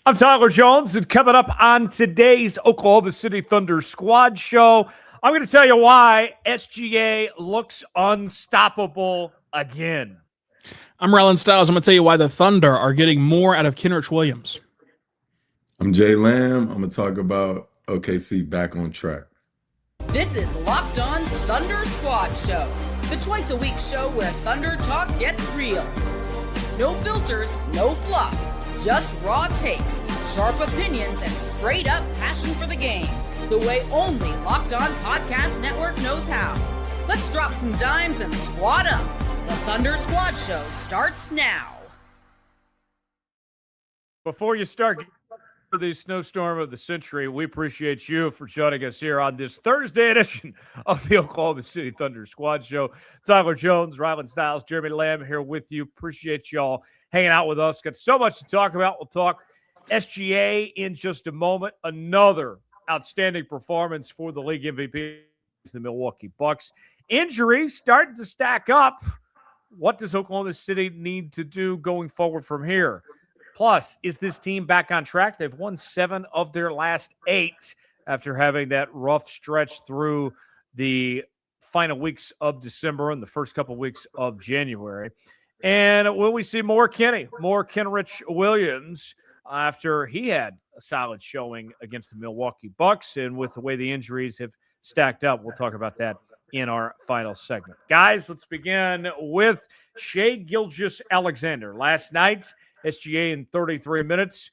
I'm Tyler Jones, and coming up on today's Oklahoma City Thunder squad show, I'm going to tell you why SGA looks unstoppable again. I'm Rylan Stiles. I'm going to tell you why the Thunder are getting more out of Kendrich Williams. I'm Jay Lamb. I'm going to talk about OKC back on track. This is Locked On Thunder Squad Show, the twice-a-week show where Thunder talk gets real. No filters, no fluff, just raw takes, sharp opinions, and straight-up passion for the game, the way only Locked On Podcast Network knows how. Let's drop some dimes and squad up. The Thunder Squad Show starts now. Before you start for the snowstorm of the century, we appreciate you for joining us here on this Thursday edition of the Oklahoma City Thunder Squad Show. Tyler Jones, Rylan Stiles, Jeremy Lamb here with you. Appreciate y'all hanging out with us. Got so much to talk about. We'll talk SGA in just a moment. Another outstanding performance for the league MVP, the Milwaukee Bucks. Injuries starting to stack up. What does Oklahoma City need to do going forward from here? Plus, is this team back on track? They've won 7 of their last 8 after having that rough stretch through the final weeks of December and the first couple weeks of January. And will we see more Kendrich Williams after he had a solid showing against the Milwaukee Bucks? And with the way the injuries have stacked up, we'll talk about that in our final segment. Guys, let's begin with Shai Gilgeous-Alexander. Last night, SGA in 33 minutes,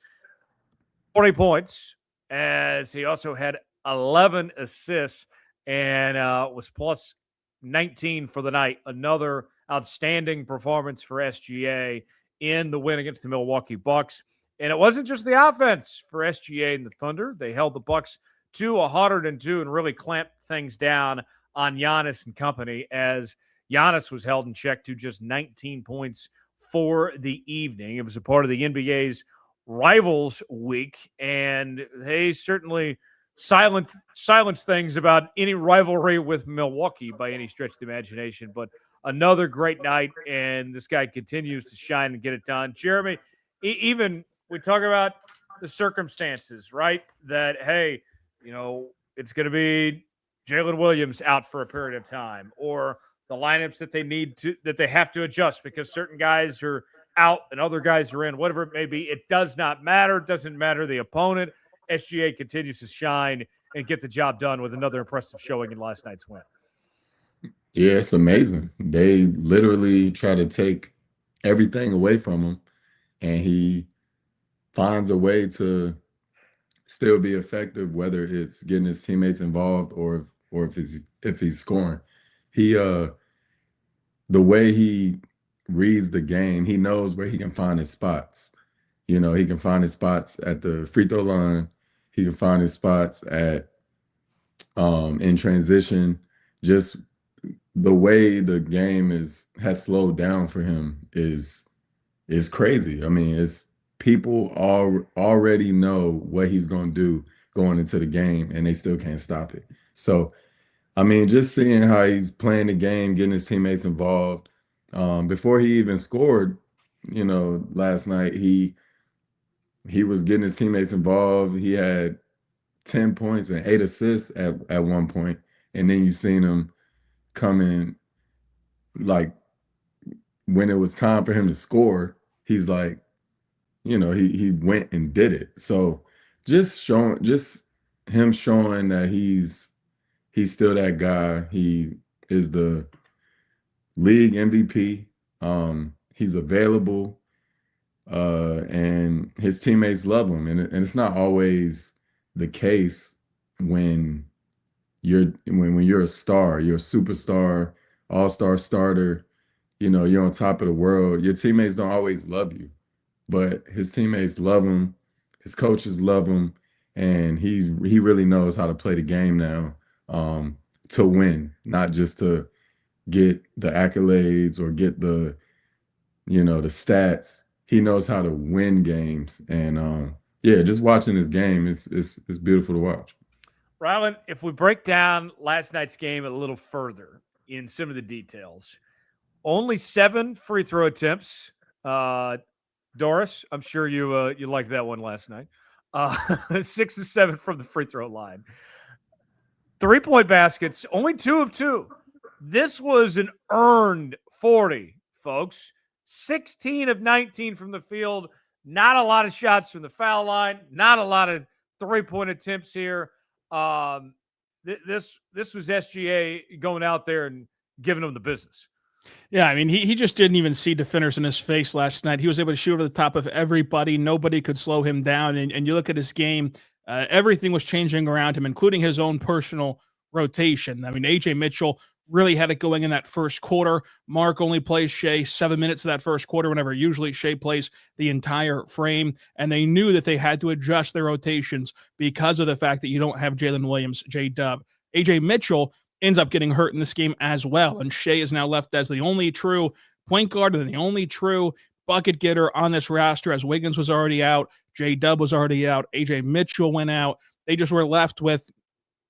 20 points, as he also had 11 assists and was plus 19 for the night. Another outstanding performance for SGA in the win against the Milwaukee Bucks. And it wasn't just the offense for SGA and the Thunder. They held the Bucks to 102 and really clamped things down on Giannis and company, as Giannis was held in check to just 19 points for the evening. It was a part of the NBA's Rivals Week, and they certainly silenced things about any rivalry with Milwaukee by any stretch of the imagination. But another great night, and this guy continues to shine and get it done. Jeremy, even we talk about the circumstances, right? That, hey, it's going to be Jalen Williams out for a period of time, or the lineups that they have to adjust because certain guys are out and other guys are in, whatever it may be. It does not matter. It doesn't matter the opponent. SGA continues to shine and get the job done with another impressive showing in last night's win. Yeah, it's amazing. They literally try to take everything away from him, and he finds a way to still be effective, whether it's getting his teammates involved or if he's scoring. He the way he reads the game, he knows where he can find his spots. He can find his spots at the free throw line. He can find his spots at in transition. Just the way the game has slowed down for him is crazy. I mean, it's people already know what he's going to do going into the game, and they still can't stop it. So, I mean, just seeing how he's playing the game, getting his teammates involved. Before he even scored, last night, he was getting his teammates involved. He had 10 points and 8 assists at one point, and then you seen him come in, like, when it was time for him to score, he's like, he went and did it. So just him showing that he's still that guy. He is the league MVP. He's available, and his teammates love him. And it's not always the case when you're a star, you're a superstar, all-star starter. You're on top of the world. Your teammates don't always love you, but his teammates love him. His coaches love him, and he really knows how to play the game now, to win, not just to get the accolades or get the stats. He knows how to win games, and just watching his game, it's beautiful to watch. Rylan, if we break down last night's game a little further in some of the details, only 7 free throw attempts. Doris, I'm sure you liked that one last night. 6 of 7 from the free throw line. 3-point baskets, only 2 of 2. This was an earned 40, folks. 16 of 19 from the field. Not a lot of shots from the foul line. Not a lot of 3-point attempts here. This was SGA going out there and giving them the business. Yeah, I mean, he just didn't even see defenders in his face last night. He was able to shoot over the top of everybody. Nobody could slow him down. And you look at his game, everything was changing around him, including his own personal rotation. I mean, Ajay Mitchell really had it going in that first quarter. Mark only plays Shai 7 minutes of that first quarter, whenever usually Shai plays the entire frame. And they knew that they had to adjust their rotations because of the fact that you don't have Jalen Williams, J-Dub. Ajay Mitchell ends up getting hurt in this game as well. And Shai is now left as the only true point guard and the only true bucket getter on this roster, as Wiggins was already out, J-Dub was already out, Ajay Mitchell went out. They just were left with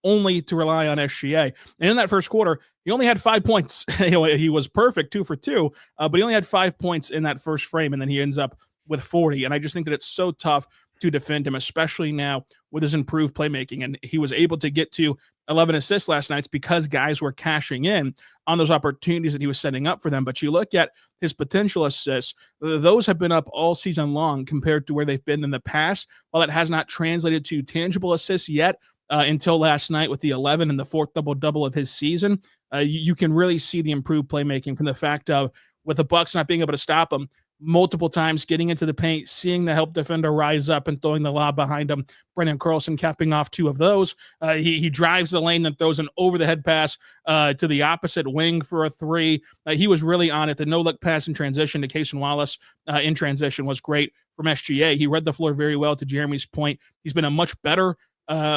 only to rely on SGA. And in that first quarter, he only had 5 points. He was perfect, 2 for 2, but he only had 5 points in that first frame, and then he ends up with 40. And I just think that it's so tough to defend him, especially now with his improved playmaking. And he was able to get to 11 assists last night because guys were cashing in on those opportunities that he was setting up for them. But you look at his potential assists, those have been up all season long compared to where they've been in the past. While it has not translated to tangible assists yet, until last night with the 11 and the 4th double-double of his season, you can really see the improved playmaking from the fact of, with the Bucks not being able to stop him multiple times, getting into the paint, seeing the help defender rise up and throwing the lob behind him. Brendan Carlson capping off 2 of those. He drives the lane, then throws an over-the-head pass to the opposite wing for a 3. He was really on it. The no-look pass in transition to Cason Wallace in transition was great from SGA. He read the floor very well, to Jeremy's point. He's been a much better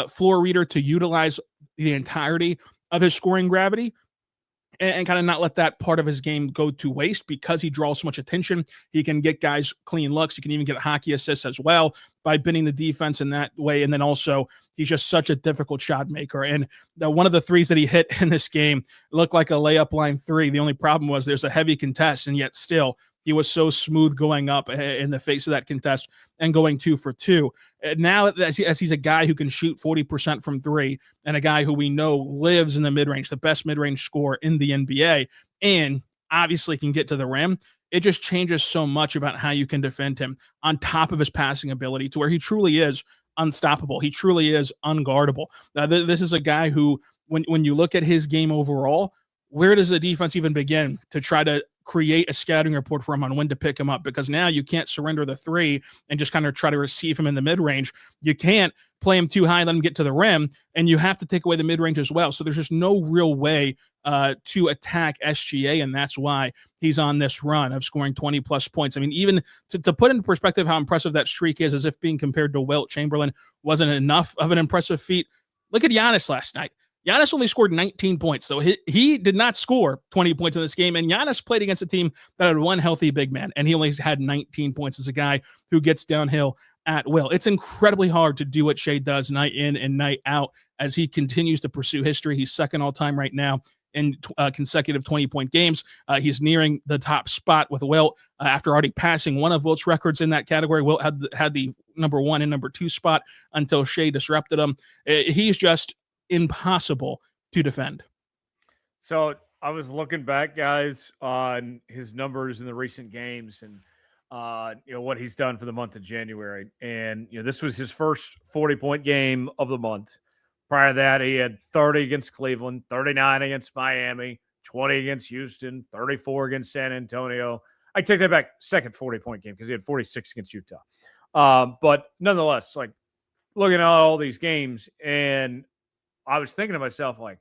floor reader to utilize the entirety of his scoring gravity and kind of not let that part of his game go to waste because he draws so much attention. He can get guys clean looks. He can even get hockey assists as well by bending the defense in that way. And then also he's just such a difficult shot maker. And one of the threes that he hit in this game looked like a layup line 3. The only problem was there's a heavy contest, and yet still he was so smooth going up in the face of that contest and going 2 for 2. And now, as he's a guy who can shoot 40% from 3 and a guy who we know lives in the mid-range, the best mid-range scorer in the NBA, and obviously can get to the rim, it just changes so much about how you can defend him on top of his passing ability to where he truly is unstoppable. He truly is unguardable. This is a guy who, when you look at his game overall, where does the defense even begin to try to create a scouting report for him on when to pick him up? Because now you can't surrender the 3 and just kind of try to receive him in the mid-range. You can't play him too high and let him get to the rim, and you have to take away the mid-range as well. So there's just no real way to attack SGA, and that's why he's on this run of scoring 20-plus points. I mean, even to put into perspective how impressive that streak is, as if being compared to Wilt Chamberlain wasn't enough of an impressive feat, look at Giannis last night. Giannis only scored 19 points, so he did not score 20 points in this game, and Giannis played against a team that had one healthy big man, and he only had 19 points as a guy who gets downhill at will. It's incredibly hard to do what Shai does night in and night out as he continues to pursue history. He's second all-time right now in consecutive 20-point games. He's nearing the top spot with Wilt after already passing one of Wilt's records in that category. Wilt had the number 1 and number 2 spot until Shai disrupted him. He's just impossible to defend. So I was looking back, guys, on his numbers in the recent games and what he's done for the month of January. And this was his first 40-point game of the month. Prior to that, he had 30 against Cleveland, 39 against Miami, 20 against Houston, 34 against San Antonio. I take that back, second 40-point game because he had 46 against Utah. But nonetheless, like looking at all these games, and I was thinking to myself, like,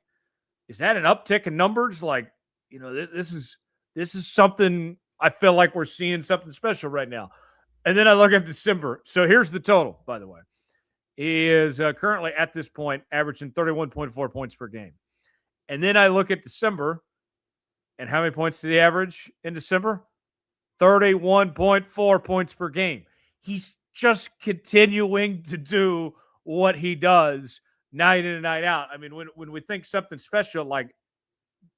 is that an uptick in numbers? Like, this is something I feel like we're seeing something special right now. And then I look at December. So here's the total, by the way. He is currently at this point averaging 31.4 points per game. And then I look at December, and how many points did he average in December? 31.4 points per game. He's just continuing to do what he does night in and night out. I mean, when we think something special like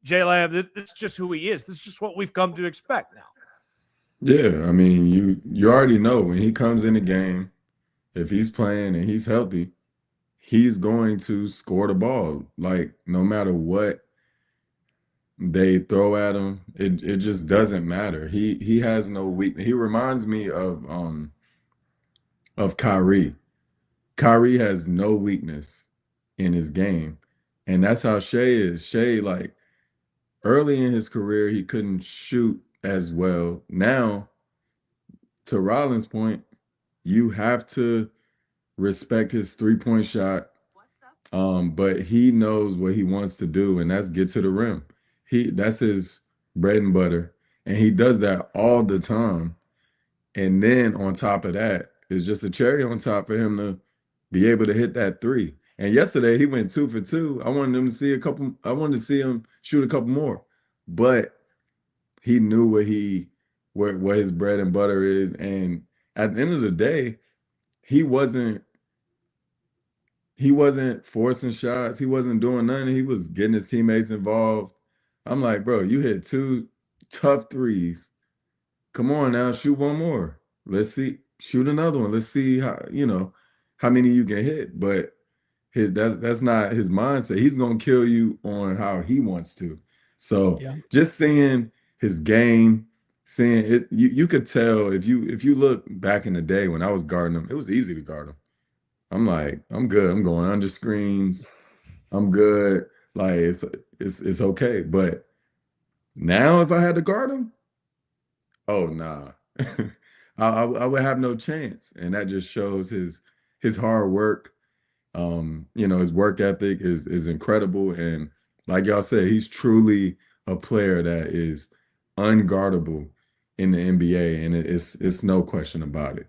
J-Lam, this is just who he is. This is just what we've come to expect now. Yeah, I mean, you already know when he comes in the game, if he's playing and he's healthy, he's going to score the ball. Like no matter what they throw at him, it just doesn't matter. He has no weakness. He reminds me of Kyrie. Kyrie has no weakness in his game. And that's how Shai is. Shai, like early in his career, he couldn't shoot as well. Now, to Rollins' point, you have to respect his three-point shot. But he knows what he wants to do, and that's get to the rim. That's his bread and butter, and he does that all the time. And then on top of that, it's just a cherry on top for him to be able to hit that three. And yesterday he went 2 for 2. I wanted him to see a couple. I wanted to see him shoot a couple more, but he knew what his bread and butter is. And at the end of the day, he wasn't forcing shots. He wasn't doing nothing. He was getting his teammates involved. I'm like, bro, you hit 2 tough threes. Come on now, shoot one more. Let's see, shoot another one. Let's see how many you can hit. But that's not his mindset. He's gonna kill you on how he wants to. So just seeing his game, seeing it, you could tell if you look back in the day when I was guarding him, it was easy to guard him. I'm like, I'm good. I'm going under screens. I'm good. Like it's okay. But now if I had to guard him, oh nah. I would have no chance. And that just shows his hard work. His work ethic is incredible. And like y'all said, he's truly a player that is unguardable in the NBA. And it's no question about it.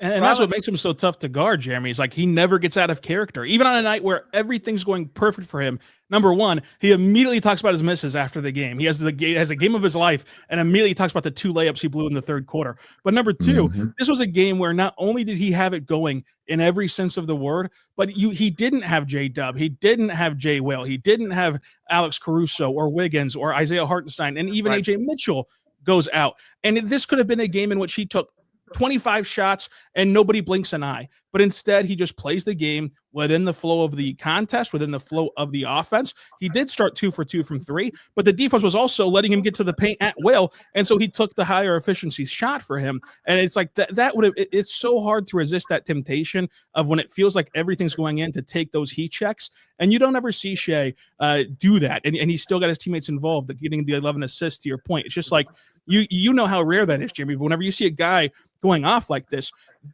And that's what makes him so tough to guard, Jeremy. It's like he never gets out of character. Even on a night where everything's going perfect for him, number one, he immediately talks about his misses after the game. He has a game of his life and immediately talks about the 2 layups he blew in the third quarter. But number two, this was a game where not only did he have it going in every sense of the word, but he didn't have J-Dub. He didn't have Jay Will. He didn't have Alex Caruso or Wiggins or Isaiah Hartenstein. And even Ajay Mitchell goes out. And this could have been a game in which he took 25 shots and nobody blinks an eye, but instead he just plays the game within the flow of the contest, within the flow of the offense. He did start 2 for 2 from 3, but the defense was also letting him get to the paint at will, and so he took the higher efficiency shot for him. And it's like that would have, it's so hard to resist that temptation of when it feels like everything's going in to take those heat checks, and you don't ever see Shai do that, and he still got his teammates involved, getting the 11 assists. To your point, it's just like you know how rare that is, Jeremy. But whenever you see a guy going off like this,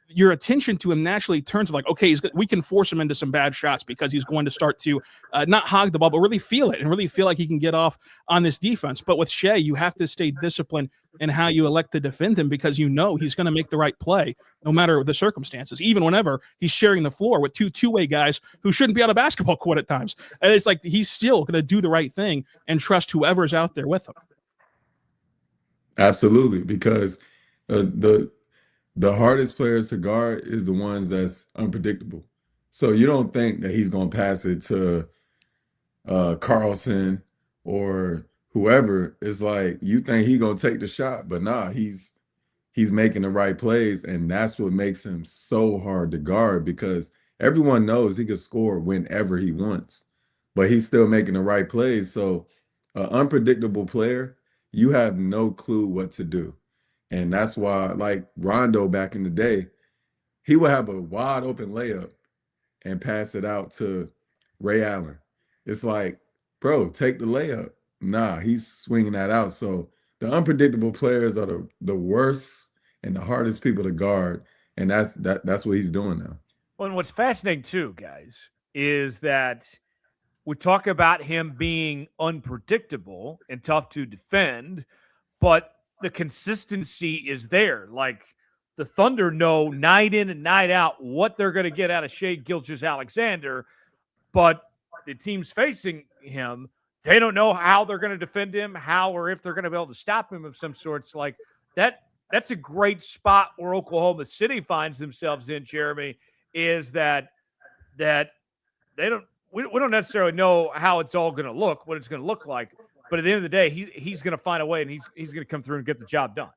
your attention to him naturally turns to like, okay, we can force him into some bad shots because he's going to start to not hog the ball, but really feel it and really feel like he can get off on this defense. But with Shai, you have to stay disciplined in how you elect to defend him because you know he's going to make the right play no matter the circumstances, even whenever he's sharing the floor with two-way guys who shouldn't be on a basketball court at times. And it's like he's still going to do the right thing and trust whoever's out there with him. Absolutely, because the hardest players to guard is the ones that's unpredictable. So you don't think that he's going to pass it to Carlson or whoever. It's like you think he's going to take the shot, but nah, he's making the right plays, and that's what makes him so hard to guard because everyone knows he can score whenever he wants, but he's still making the right plays. So an unpredictable player, you have no clue what to do. And that's why, like Rondo back in the day, he would have a wide open layup and pass it out to Ray Allen. It's like, bro, take the layup. Nah, he's swinging that out. So the unpredictable players are the worst and the hardest people to guard. And that's what he's doing now. Well, and what's fascinating too, guys, is that we talk about him being unpredictable and tough to defend, but the consistency is there. Like the Thunder know night in and night out what they're going to get out of Shai Gilgeous-Alexander, but the teams facing him, they don't know how they're going to defend him, how or if they're going to be able to stop him of some sorts. Like that's a great spot where Oklahoma City finds themselves in, Jeremy, is that they don't we don't necessarily know how it's all going to look, what it's going to look like. But at the end of the day, he's going to find a way, and he's going to come through and get the job done.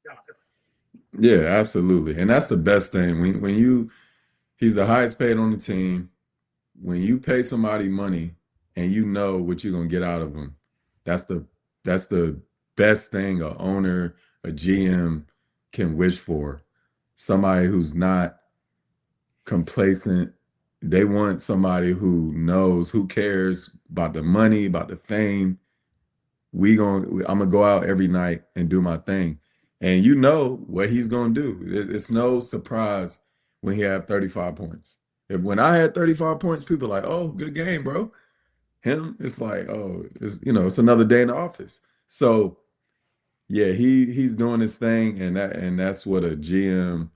Yeah, absolutely. And that's the best thing. He's the highest paid on the team. When you pay somebody money and you know what you're gonna get out of them, that's the best thing a owner, a GM can wish for. Somebody who's not complacent. They want somebody who knows, who cares about the money, about the fame. I'm gonna go out every night and do my thing. And you know what he's gonna do. It's no surprise when he had 35 points. When I had 35 points, people are like, oh, good game, bro. Him, it's like, oh, it's another day in the office. So yeah, he's doing his thing, and that's what a GM,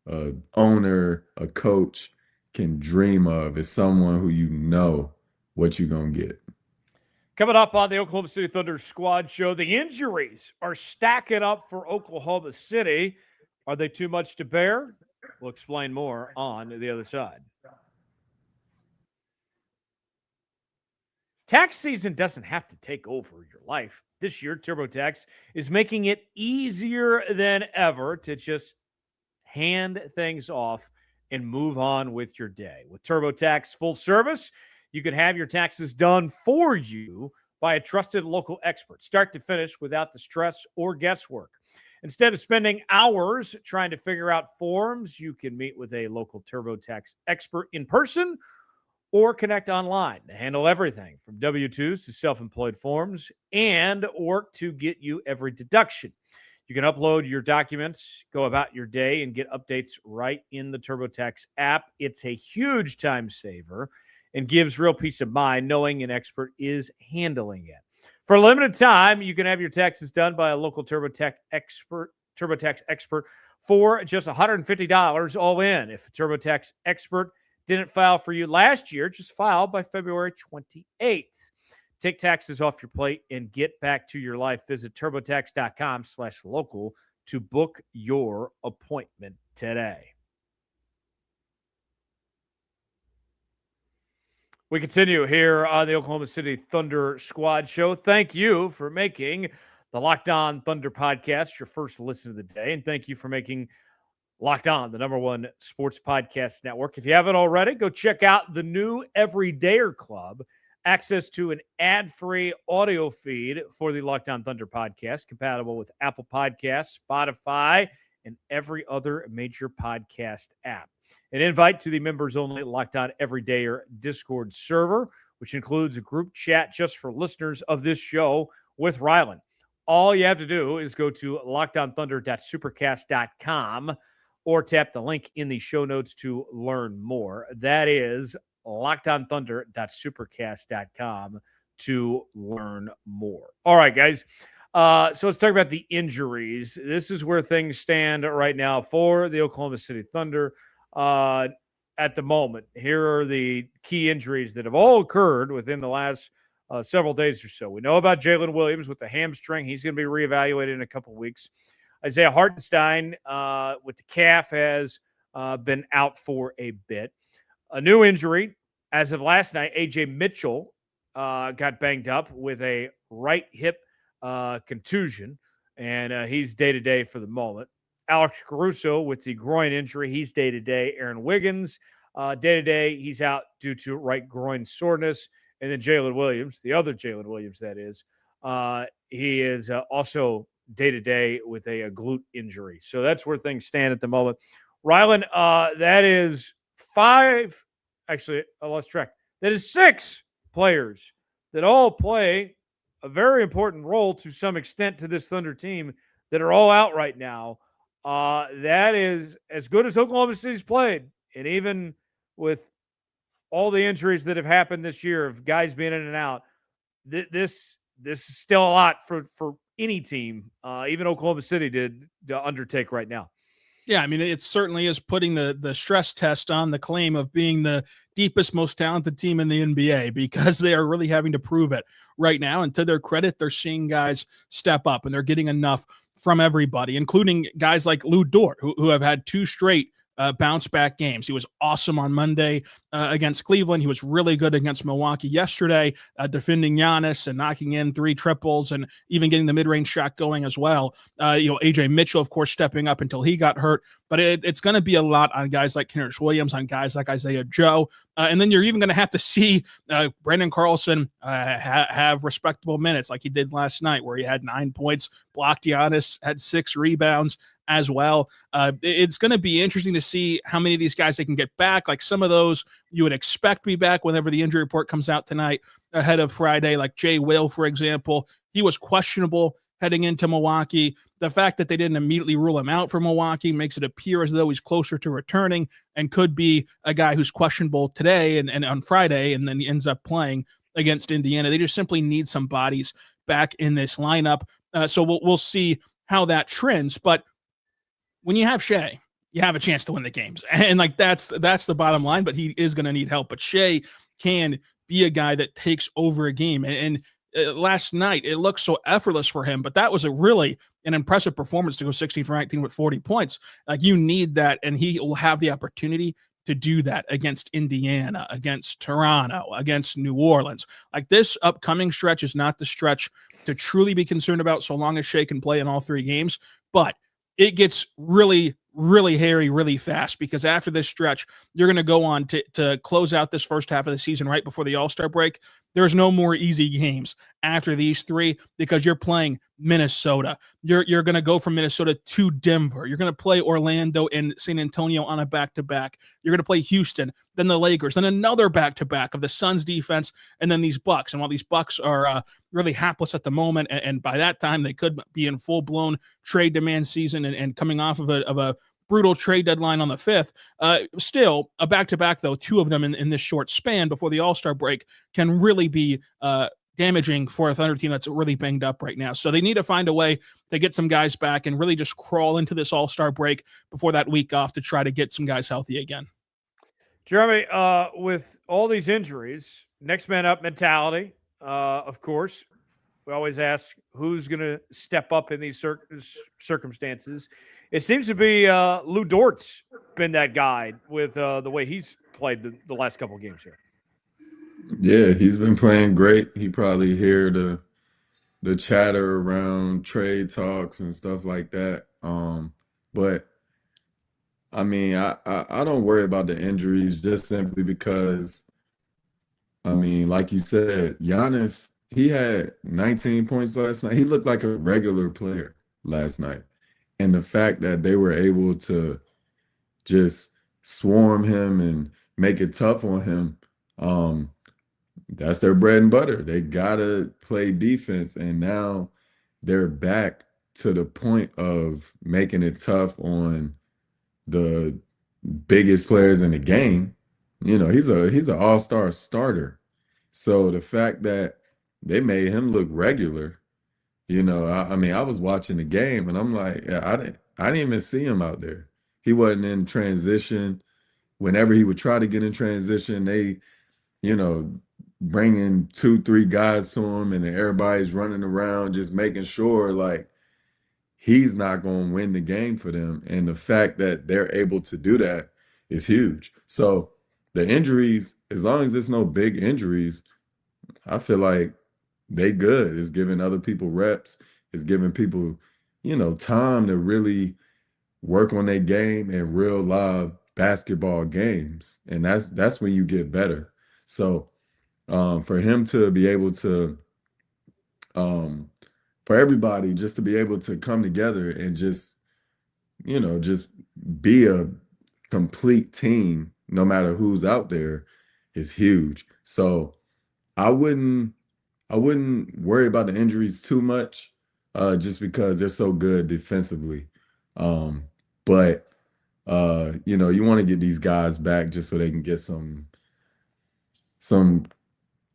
a owner, a coach can dream of, is someone who you know what you're gonna get. Coming up on the Oklahoma City Thunder Squad Show, the injuries are stacking up for Oklahoma City. Are they too much to bear? We'll explain more on the other side. Tax season doesn't have to take over your life. This year, TurboTax is making it easier than ever to just hand things off and move on with your day. With TurboTax full service, you can have your taxes done for you by a trusted local expert, start to finish, without the stress or guesswork. Instead of spending hours trying to figure out forms, you can meet with a local TurboTax expert in person or connect online to handle everything from W-2s to self-employed forms and work to get you every deduction. You can upload your documents, go about your day, and get updates right in the TurboTax app. It's a huge time saver and gives real peace of mind knowing an expert is handling it. For a limited time, you can have your taxes done by a local TurboTax expert for just $150 all in. If a TurboTax expert didn't file for you last year, just file by February 28th. Take taxes off your plate and get back to your life. Visit TurboTax.com/local to book your appointment today. We continue here on the Oklahoma City Thunder Squad Show. Thank you for making the Locked On Thunder podcast your first listen of the day. And thank you for making Locked On the #1 sports podcast network. If you haven't already, go check out the new Everydayer Club. Access to an ad-free audio feed for the Locked On Thunder podcast, compatible with Apple Podcasts, Spotify, and every other major podcast app. An invite to the members-only Locked On Everydayer Discord server, which includes a group chat just for listeners of this show with Rylan. All you have to do is go to lockedonthunder.supercast.com or tap the link in the show notes to learn more. That is lockedonthunder.supercast.com to learn more. All right, guys. So let's talk about the injuries. This is where things stand right now for the Oklahoma City Thunder. At the moment, here are the key injuries that have all occurred within the last several days or so. We know about Jalen Williams with the hamstring. He's going to be reevaluated in a couple weeks. Isaiah Hartenstein with the calf has been out for a bit. A new injury as of last night, Ajay Mitchell got banged up with a right hip contusion, and he's day-to-day for the moment. Alex Caruso with the groin injury, he's day-to-day. Aaron Wiggins, day-to-day, he's out due to right groin soreness. And then Jalen Williams, the other Jalen Williams, that is, he is also day-to-day with a glute injury. So that's where things stand at the moment. Rylan, that is 5 – actually, I lost track. That is 6 players that all play a very important role to some extent to this Thunder team that are all out right now. That is as good as Oklahoma City's played. And even with all the injuries that have happened this year of guys being in and out, this is still a lot for any team, even Oklahoma City to undertake right now. Yeah, I mean, it certainly is putting the stress test on the claim of being the deepest, most talented team in the NBA, because they are really having to prove it right now. And to their credit, they're seeing guys step up, and they're getting enough from everybody, including guys like Lou Dort, who have had 2 straight bounce-back games. He was awesome on Monday against Cleveland. He was really good against Milwaukee yesterday, defending Giannis and knocking in 3 triples and even getting the mid-range shot going as well. Ajay Mitchell, of course, stepping up until he got hurt. But it's going to be a lot on guys like Kendrich Williams, on guys like Isaiah Joe. And then you're even going to have to see Brandon Carlson have respectable minutes like he did last night, where he had 9 points, blocked Giannis, had 6 rebounds as well. It's going to be interesting to see how many of these guys they can get back. Like some of those you would expect to be back whenever the injury report comes out tonight ahead of Friday, like Jay Will, for example. He was questionable heading into Milwaukee. The fact that they didn't immediately rule him out for Milwaukee makes it appear as though he's closer to returning and could be a guy who's questionable today and on Friday, and then he ends up playing against Indiana. They just simply need some bodies back in this lineup. So we'll see how that trends. But when you have Shai, you have a chance to win the games. And like that's the bottom line, but he is going to need help. But Shai can be a guy that takes over a game. And last night, it looked so effortless for him, but that was an impressive performance to go 16 for 19 with 40 points. Like you need that, and he will have the opportunity to do that against Indiana, against Toronto, against New Orleans. Like this upcoming stretch is not the stretch to truly be concerned about so long as Shai can play in all 3 games, but it gets really, really hairy really fast, because after this stretch, you're going to go on to close out this first half of the season right before the All-Star break. There's no more easy games after these 3 because you're playing Minnesota. You're going to go from Minnesota to Denver. You're going to play Orlando and San Antonio on a back-to-back. You're going to play Houston, then the Lakers, then another back-to-back of the Suns defense, and then these Bucks. And while these Bucks are really hapless at the moment, and by that time they could be in full-blown trade demand season and coming off of a brutal trade deadline on the 5th. Still, a back-to-back, though, 2 of them in this short span before the All-Star break can really be damaging for a Thunder team that's really banged up right now. So they need to find a way to get some guys back and really just crawl into this All-Star break before that week off to try to get some guys healthy again. Jeremy, with all these injuries, next man up mentality, of course. We always ask who's going to step up in these circumstances. It seems to be Lou Dort's been that guy with the way he's played the last couple of games here. Yeah, he's been playing great. He probably hear the chatter around trade talks and stuff like that. But I mean, I don't worry about the injuries just simply because, I mean, like you said, Giannis, he had 19 points last night. He looked like a regular player last night. And the fact that they were able to just swarm him and make it tough on him, that's their bread and butter. They got to play defense. And now they're back to the point of making it tough on the biggest players in the game. You know, he's an all-star starter. So the fact that they made him look regular, you know, I mean, I was watching the game and I'm like, yeah, I didn't even see him out there. He wasn't in transition. Whenever he would try to get in transition, they, you know, bringing 2-3 guys to him and everybody's running around just making sure like he's not going to win the game for them. And the fact that they're able to do that is huge. So the injuries, as long as there's no big injuries, I feel like they good. It's giving other people reps. It's giving people, you know, time to really work on their game in real live basketball games. And that's when you get better. So for him to be able to, for everybody just to be able to come together and just, you know, just be a complete team, no matter who's out there, is huge. So I wouldn't worry about the injuries too much, just because they're so good defensively. But you know, you want to get these guys back just so they can get some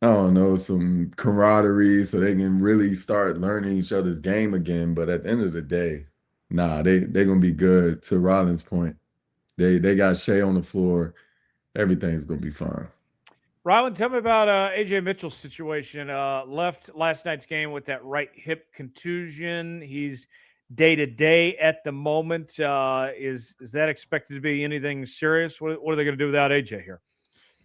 I don't know, some camaraderie, so they can really start learning each other's game again. But at the end of the day, nah, they're gonna be good. To Rylan's point, they got Shai on the floor. Everything's gonna be fine. Rylan, tell me about Ajay Mitchell's situation. Left last night's game with that right hip contusion. He's day to day at the moment. Is that expected to be anything serious? What are they going to do without AJ here?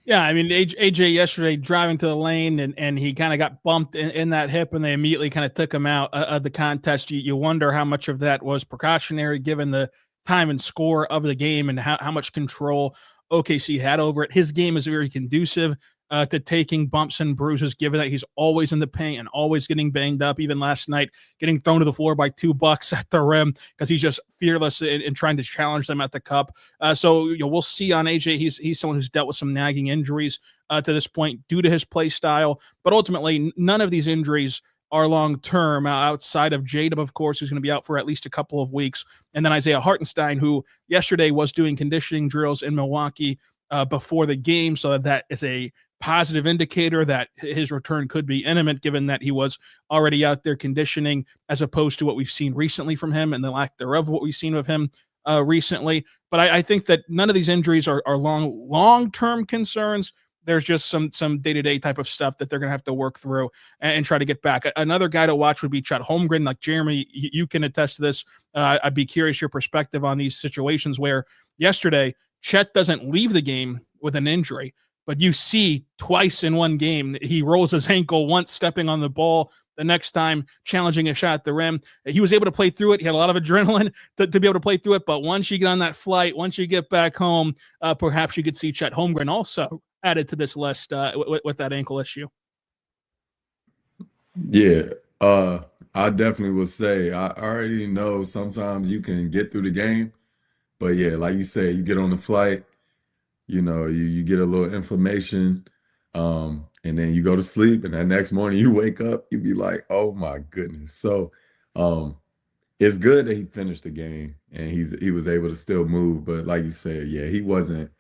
Yeah, I mean, AJ yesterday driving to the lane and he kind of got bumped in that hip and they immediately kind of took him out of the contest. You wonder how much of that was precautionary given the time and score of the game and how much control OKC had over it. His game is very conducive to taking bumps and bruises, given that he's always in the paint and always getting banged up. Even last night, getting thrown to the floor by 2 Bucks at the rim because he's just fearless in trying to challenge them at the cup. So we'll see on AJ. He's someone who's dealt with some nagging injuries to this point due to his play style, but ultimately none of these injuries are long-term outside of Jadam, of course, who's going to be out for at least a couple of weeks. And then Isaiah Hartenstein, who yesterday was doing conditioning drills in Milwaukee before the game. So that is a positive indicator that his return could be imminent, given that he was already out there conditioning, as opposed to what we've seen recently from him and the lack thereof what we've seen of him recently. But I think that none of these injuries are long-term concerns. There's just some day-to-day type of stuff that they're going to have to work through and try to get back. Another guy to watch would be Chet Holmgren. Like Jeremy, you can attest to this. I'd be curious your perspective on these situations where yesterday Chet doesn't leave the game with an injury, but you see twice in one game he rolls his ankle, once stepping on the ball, the next time challenging a shot at the rim. He was able to play through it. He had a lot of adrenaline to be able to play through it. But once you get on that flight, once you get back home, perhaps you could see Chet Holmgren also added to this list with that ankle issue. Yeah, I definitely would say I already know sometimes you can get through the game, but yeah, like you say, you get on the flight, you get a little inflammation, and then you go to sleep, and that next morning you wake up, you be like, oh my goodness. So it's good that he finished the game and he was able to still move, but like you said, yeah, he wasn't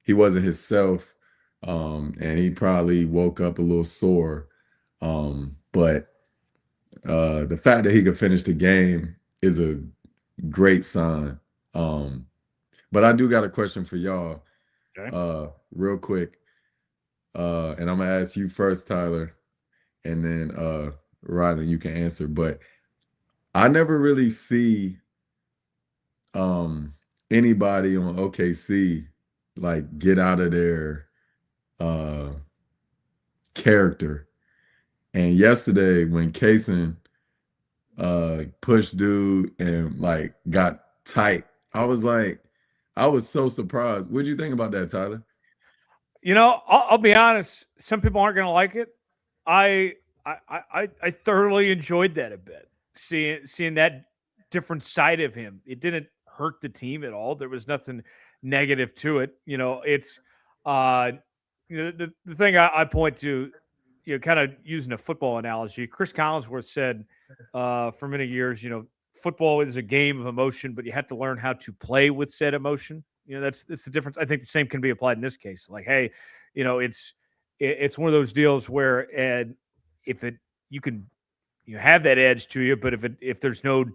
himself, and he probably woke up a little sore. But the fact that he could finish the game is a great sign. But I do got a question for y'all, real quick. And I'm gonna ask you first, Tyler, and then Rylan, you can answer. But I never really see anybody on OKC like get out of their character. And yesterday when Kaysen pushed dude and like got tight, I was so surprised. What'd you think about that, Tyler? I'll be honest. Some people aren't going to like it. I thoroughly enjoyed that a bit. Seeing that different side of him. It didn't hurt the team at all. There was nothing negative to it. It's the thing I point to, kind of using a football analogy. Chris Collinsworth said for many years, football is a game of emotion, but you have to learn how to play with said emotion. That's the difference. I think the same can be applied in this case. Like, hey, it's one of those deals where, and if you can have that edge to you, but if there's no,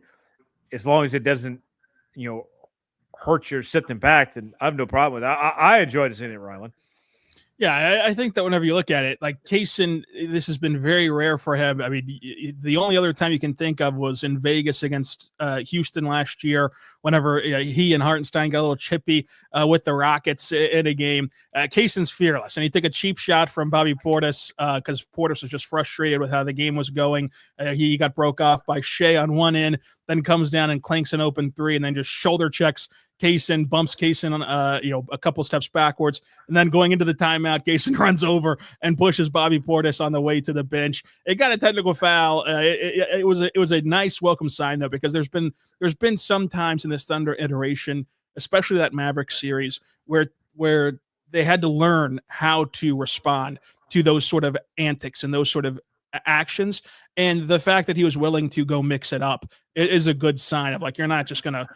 as long as it doesn't, hurt you or set them back, then I have no problem with that. I enjoyed seeing it, Rylan. Yeah, I think that whenever you look at it, like Kaysen, this has been very rare for him. I mean, the only other time you can think of was in Vegas against Houston last year, whenever he and Hartenstein got a little chippy with the Rockets in a game. Kaysen's fearless, and he took a cheap shot from Bobby Portis because Portis was just frustrated with how the game was going. He got broke off by Shai on one end, then comes down and clanks an open three, and then just shoulder checks Kaysen, bumps Kaysen on a couple steps backwards, and then going into the timeout, Kaysen runs over and pushes Bobby Portis on the way to the bench. It got a technical foul. It was a nice welcome sign though, because there's been some times in this Thunder iteration, especially that Mavericks series, where they had to learn how to respond to those sort of antics and those sort of actions. And the fact that he was willing to go mix it up is a good sign of like, you're not just gonna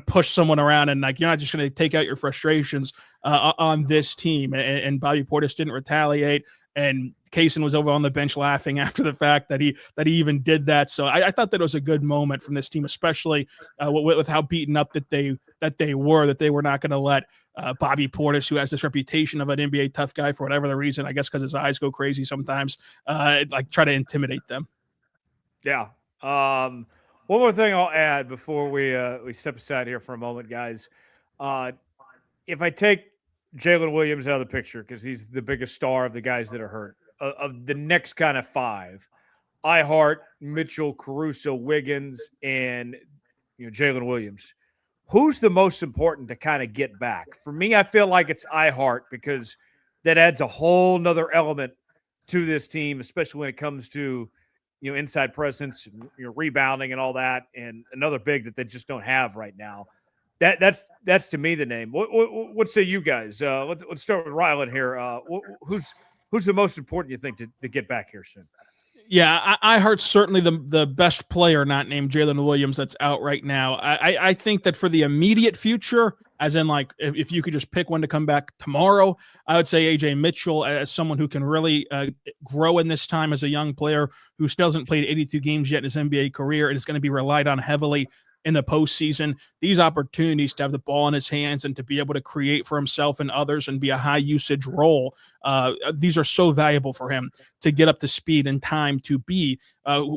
push someone around and like, you're not just gonna take out your frustrations on this team. And Bobby Portis didn't retaliate. And Kaysen was over on the bench laughing after the fact that he even did that. So I thought that was a good moment from this team, especially with how beaten up that they were not going to let Bobby Portis, who has this reputation of an NBA tough guy for whatever the reason, I guess because his eyes go crazy sometimes, like try to intimidate them. Yeah. One more thing I'll add before we step aside here for a moment, guys. If I take Jalen Williams out of the picture because he's the biggest star of the guys that are hurt, of the next kind of five, Ihart, Mitchell, Caruso, Wiggins, and Jalen Williams. Who's the most important to kind of get back? For me, I feel like it's Ihart because that adds a whole nother element to this team, especially when it comes to inside presence, rebounding and all that, and another big that they just don't have right now. That's to me the name. What say you guys? Let's start with Rylan here. Who's the most important you think to get back here soon? Yeah, Ihart's certainly the best player not named Jalen Williams that's out right now. I think that for the immediate future, as in like if you could just pick one to come back tomorrow, I would say Ajay Mitchell as someone who can really grow in this time as a young player who still hasn't played 82 games yet in his NBA career and is going to be relied on heavily in the postseason. These opportunities to have the ball in his hands and to be able to create for himself and others and be a high usage role, these are so valuable for him to get up to speed in time to be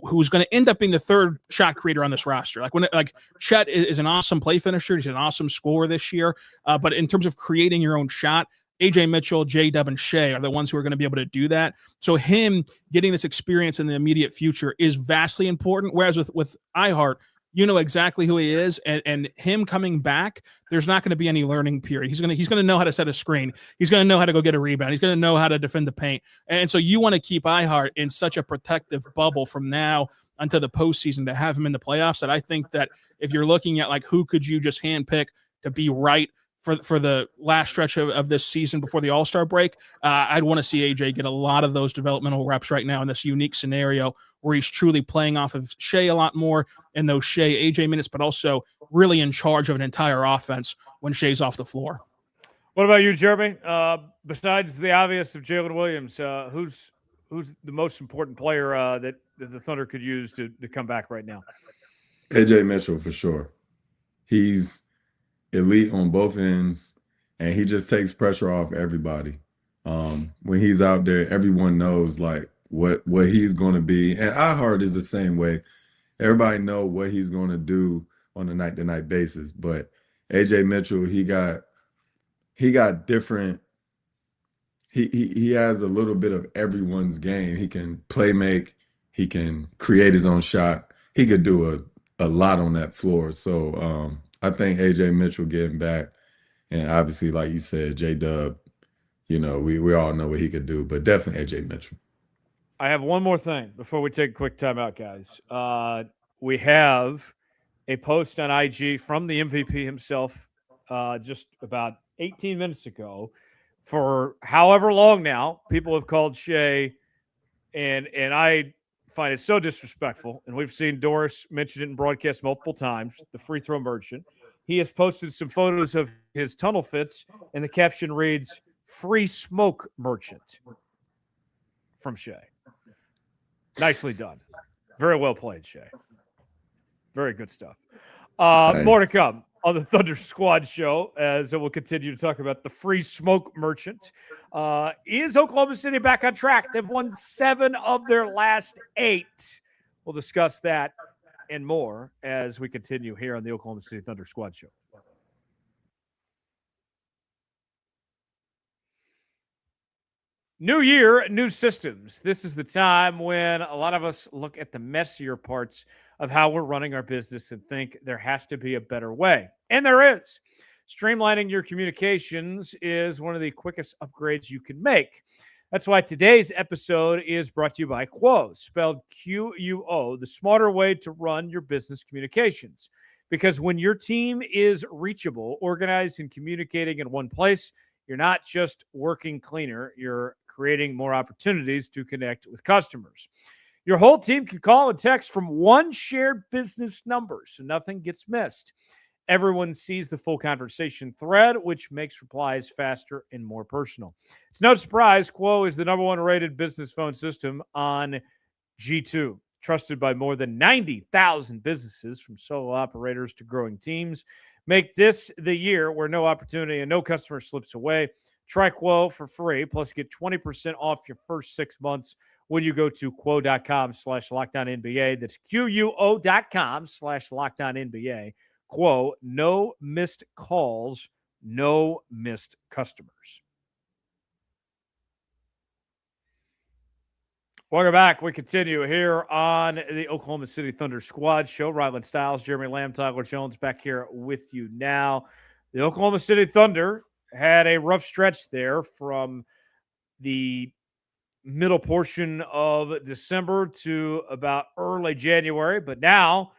who's going to end up being the third shot creator on this roster. Like Chet is an awesome play finisher. He's an awesome scorer this year. But in terms of creating your own shot, Ajay Mitchell, J-Dub, and Shai are the ones who are going to be able to do that. So him getting this experience in the immediate future is vastly important. Whereas with Ihart, you know exactly who he is, and him coming back, there's not going to be any learning period. He's gonna know how to set a screen. He's gonna know how to go get a rebound. He's gonna know how to defend the paint. And so you want to keep Ihart in such a protective bubble from now until the postseason to have him in the playoffs. That I think that if you're looking at like who could you just handpick to be right for the last stretch of this season before the All-Star break, I'd want to see AJ get a lot of those developmental reps right now in this unique scenario where he's truly playing off of Shai a lot more in those Shai AJ minutes, but also really in charge of an entire offense when Shai's off the floor. What about you, Jeremy? Besides the obvious of Jalen Williams, who's the most important player that the Thunder could use to come back right now? Ajay Mitchell for sure. He's elite on both ends, and he just takes pressure off everybody. When he's out there, everyone knows like what he's going to be. And Ihart is the same way. Everybody know what he's going to do on a night-to-night basis. But Ajay Mitchell, he got different. He has a little bit of everyone's game. He can play make. He can create his own shot. He could do a lot on that floor. So I think Ajay Mitchell getting back, and obviously, like you said, J-Dub, we all know what he could do, but definitely Ajay Mitchell. I have one more thing before we take a quick timeout, guys. We have a post on IG from the MVP himself just about 18 minutes ago. For however long now, people have called Shai, and I find it so disrespectful. And we've seen Doris mention it in broadcast multiple times, the free throw merchant. He has posted some photos of his tunnel fits, and the caption reads, "Free smoke merchant" from Shai. Nicely done. Very well played, Shai. Very good stuff. Nice. More to come on the Thunder Squad show as we'll continue to talk about the free smoke merchant. Is Oklahoma City back on track? They've won 7 of their last 8. We'll discuss that and more as we continue here on the Oklahoma City Thunder Squad show. New year, new systems. This is the time when a lot of us look at the messier parts of how we're running our business and think there has to be a better way. And there is. Streamlining your communications is one of the quickest upgrades you can make. That's why today's episode is brought to you by Quo, spelled Q-U-O, the smarter way to run your business communications. Because when your team is reachable, organized, and communicating in one place, you're not just working cleaner, you're creating more opportunities to connect with customers. Your whole team can call and text from one shared business number, so nothing gets missed. Everyone sees the full conversation thread, which makes replies faster and more personal. It's no surprise, Quo is the #1 rated business phone system on G2, trusted by more than 90,000 businesses, from solo operators to growing teams. Make this the year where no opportunity and no customer slips away. Try Quo for free, plus get 20% off your first 6 months when you go to quo.com/LockedOnNBA. That's QUO.com/LockedOnNBA. Quo, no missed calls, no missed customers. Welcome back. We continue here on the Oklahoma City Thunder Squad Show. Rylan Stiles, Jeremy Lamb, Tyler Jones back here with you now. The Oklahoma City Thunder had a rough stretch there from the middle portion of December to about early January, but now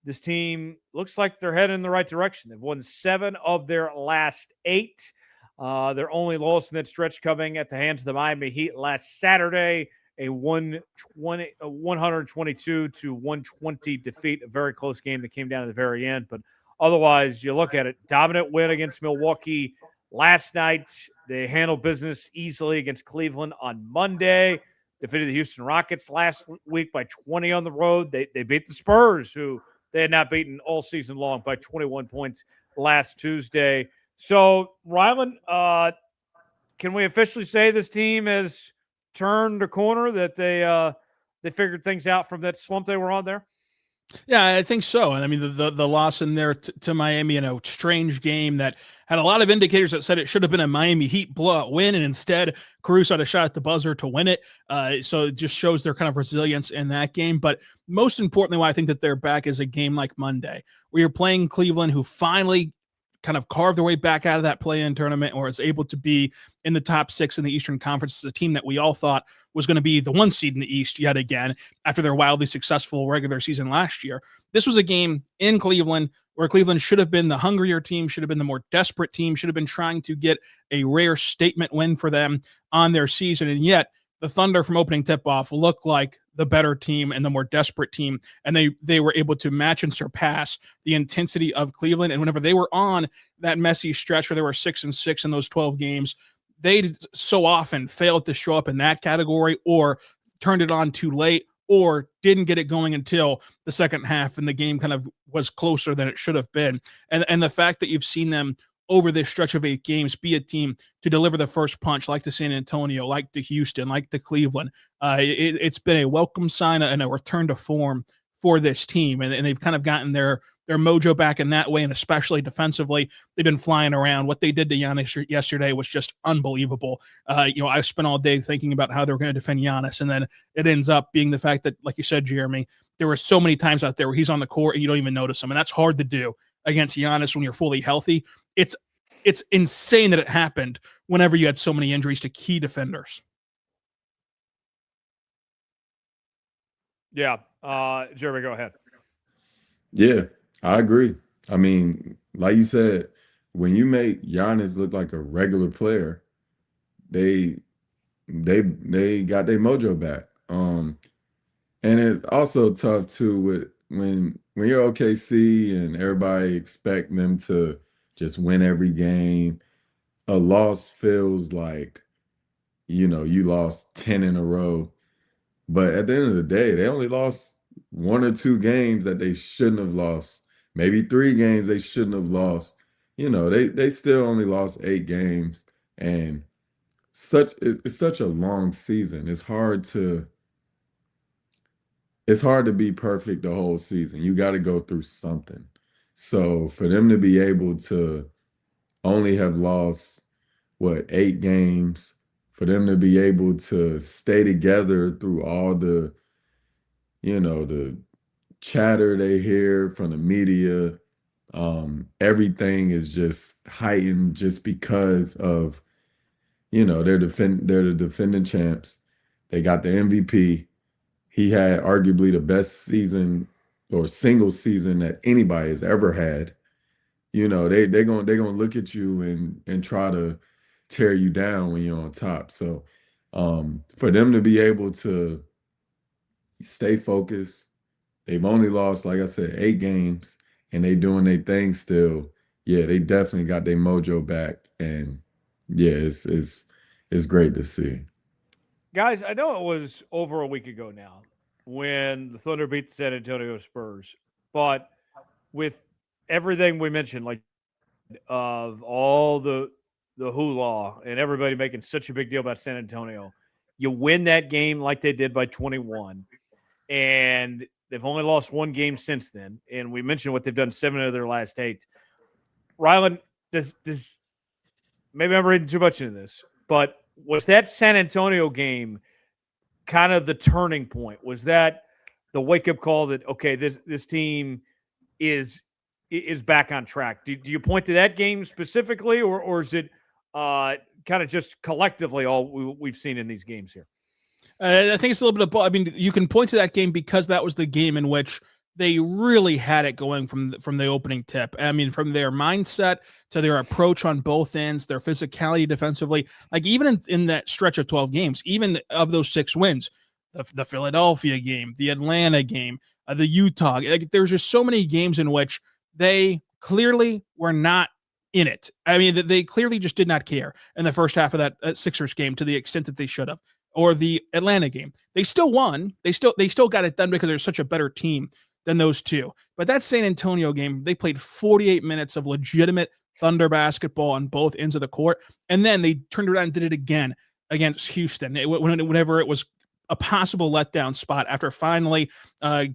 this team looks like they're heading in the right direction. They've won 7 of their last 8. Their only loss in that stretch coming at the hands of the Miami Heat last Saturday, a 122 to 120 defeat, a very close game that came down to the very end. But otherwise, you look at it, dominant win against Milwaukee last night. They handled business easily against Cleveland on Monday. Defeated the Houston Rockets last week by 20 on the road. They beat the Spurs, who they had not beaten all season long, by 21 points last Tuesday. So, Rylan, can we officially say this team has turned a corner, that they figured things out from that slump they were on there? Yeah, I think so. And I mean, the loss in there to Miami in a strange game that had a lot of indicators that said it should have been a Miami Heat blowout win, and instead Caruso had a shot at the buzzer to win it. So it just shows their kind of resilience in that game. But most importantly, why I think that they're back is a game like Monday, where you're playing Cleveland, who finally kind of carved their way back out of that play-in tournament, or is able to be in the top 6 in the Eastern Conference. It's a team that we all thought was going to be the 1 seed in the East yet again after their wildly successful regular season last year. This was a game in Cleveland where Cleveland should have been the hungrier team, should have been the more desperate team, should have been trying to get a rare statement win for them on their season. And yet the Thunder from opening tip-off looked like the better team and the more desperate team, and they were able to match and surpass the intensity of Cleveland. And whenever they were on that messy stretch where they were 6-6 in those 12 games, they so often failed to show up in that category, or turned it on too late, or didn't get it going until the second half, and the game kind of was closer than it should have been. And the fact that you've seen them over this stretch of 8 games be a team to deliver the first punch, like to San Antonio, like to Houston, like to Cleveland, it's been a welcome sign and a return to form for this team. And they've kind of gotten their mojo back in that way, and especially defensively, they've been flying around. What they did to Giannis yesterday was just unbelievable. I spent all day thinking about how they were going to defend Giannis, and then it ends up being the fact that, like you said, Jeremy, there were so many times out there where he's on the court and you don't even notice him, and that's hard to do against Giannis when you're fully healthy. It's insane that it happened whenever you had so many injuries to key defenders. Yeah. Jeremy, go ahead. Yeah, I agree. I mean, like you said, when you make Giannis look like a regular player, they got their mojo back. And it's also tough too with when you're OKC and everybody expect them to just win every game. A loss feels like, you lost 10 in a row. But at the end of the day, they only lost 1 or 2 games that they shouldn't have lost. Maybe 3 games they shouldn't have lost. They still only lost 8 games. And it's such a long season. It's hard to be perfect the whole season. You got to go through something. So for them to be able to only have lost, 8 games, for them to be able to stay together through all the chatter they hear from the media, everything is just heightened just because of, they're the defending champs. They got the MVP. He had arguably the best season or single season that anybody has ever had. They're gonna look at you and try to tear you down when you're on top. So for them to be able to stay focused, they've only lost, like I said, 8 games, and they doing their thing still. Yeah, they definitely got their mojo back, and yeah, it's great to see. Guys, I know it was over a week ago now when the Thunder beat the San Antonio Spurs, but with everything we mentioned, like of all the hoolah and everybody making such a big deal about San Antonio, You win that game like they did by 21, and they've only lost one game since then. And we mentioned what they've done 7 of their last 8. Rylan, does maybe I'm reading too much into this, but was that San Antonio game kind of the turning point? Was that the wake-up call that, okay, this team is back on track? Do you point to that game specifically, or is it kind of just collectively all we've seen in these games here? I think it's a little bit of both. I mean, you can point to that game because that was the game in which they really had it going from the opening tip. I mean, from their mindset to their approach on both ends, their physicality defensively, like even in that stretch of 12 games, even of those 6 wins, the Philadelphia game, the Atlanta game, the Utah, like there's just so many games in which they clearly were not in it. I mean, they clearly just did not care in the first half of that Sixers game to the extent that they should have. Or the Atlanta game. They still won. They still got it done because they're such a better team than those two. But that San Antonio game, they played 48 minutes of legitimate Thunder basketball on both ends of the court. And then they turned around and did it again against Houston. Whenever it was a possible letdown spot after finally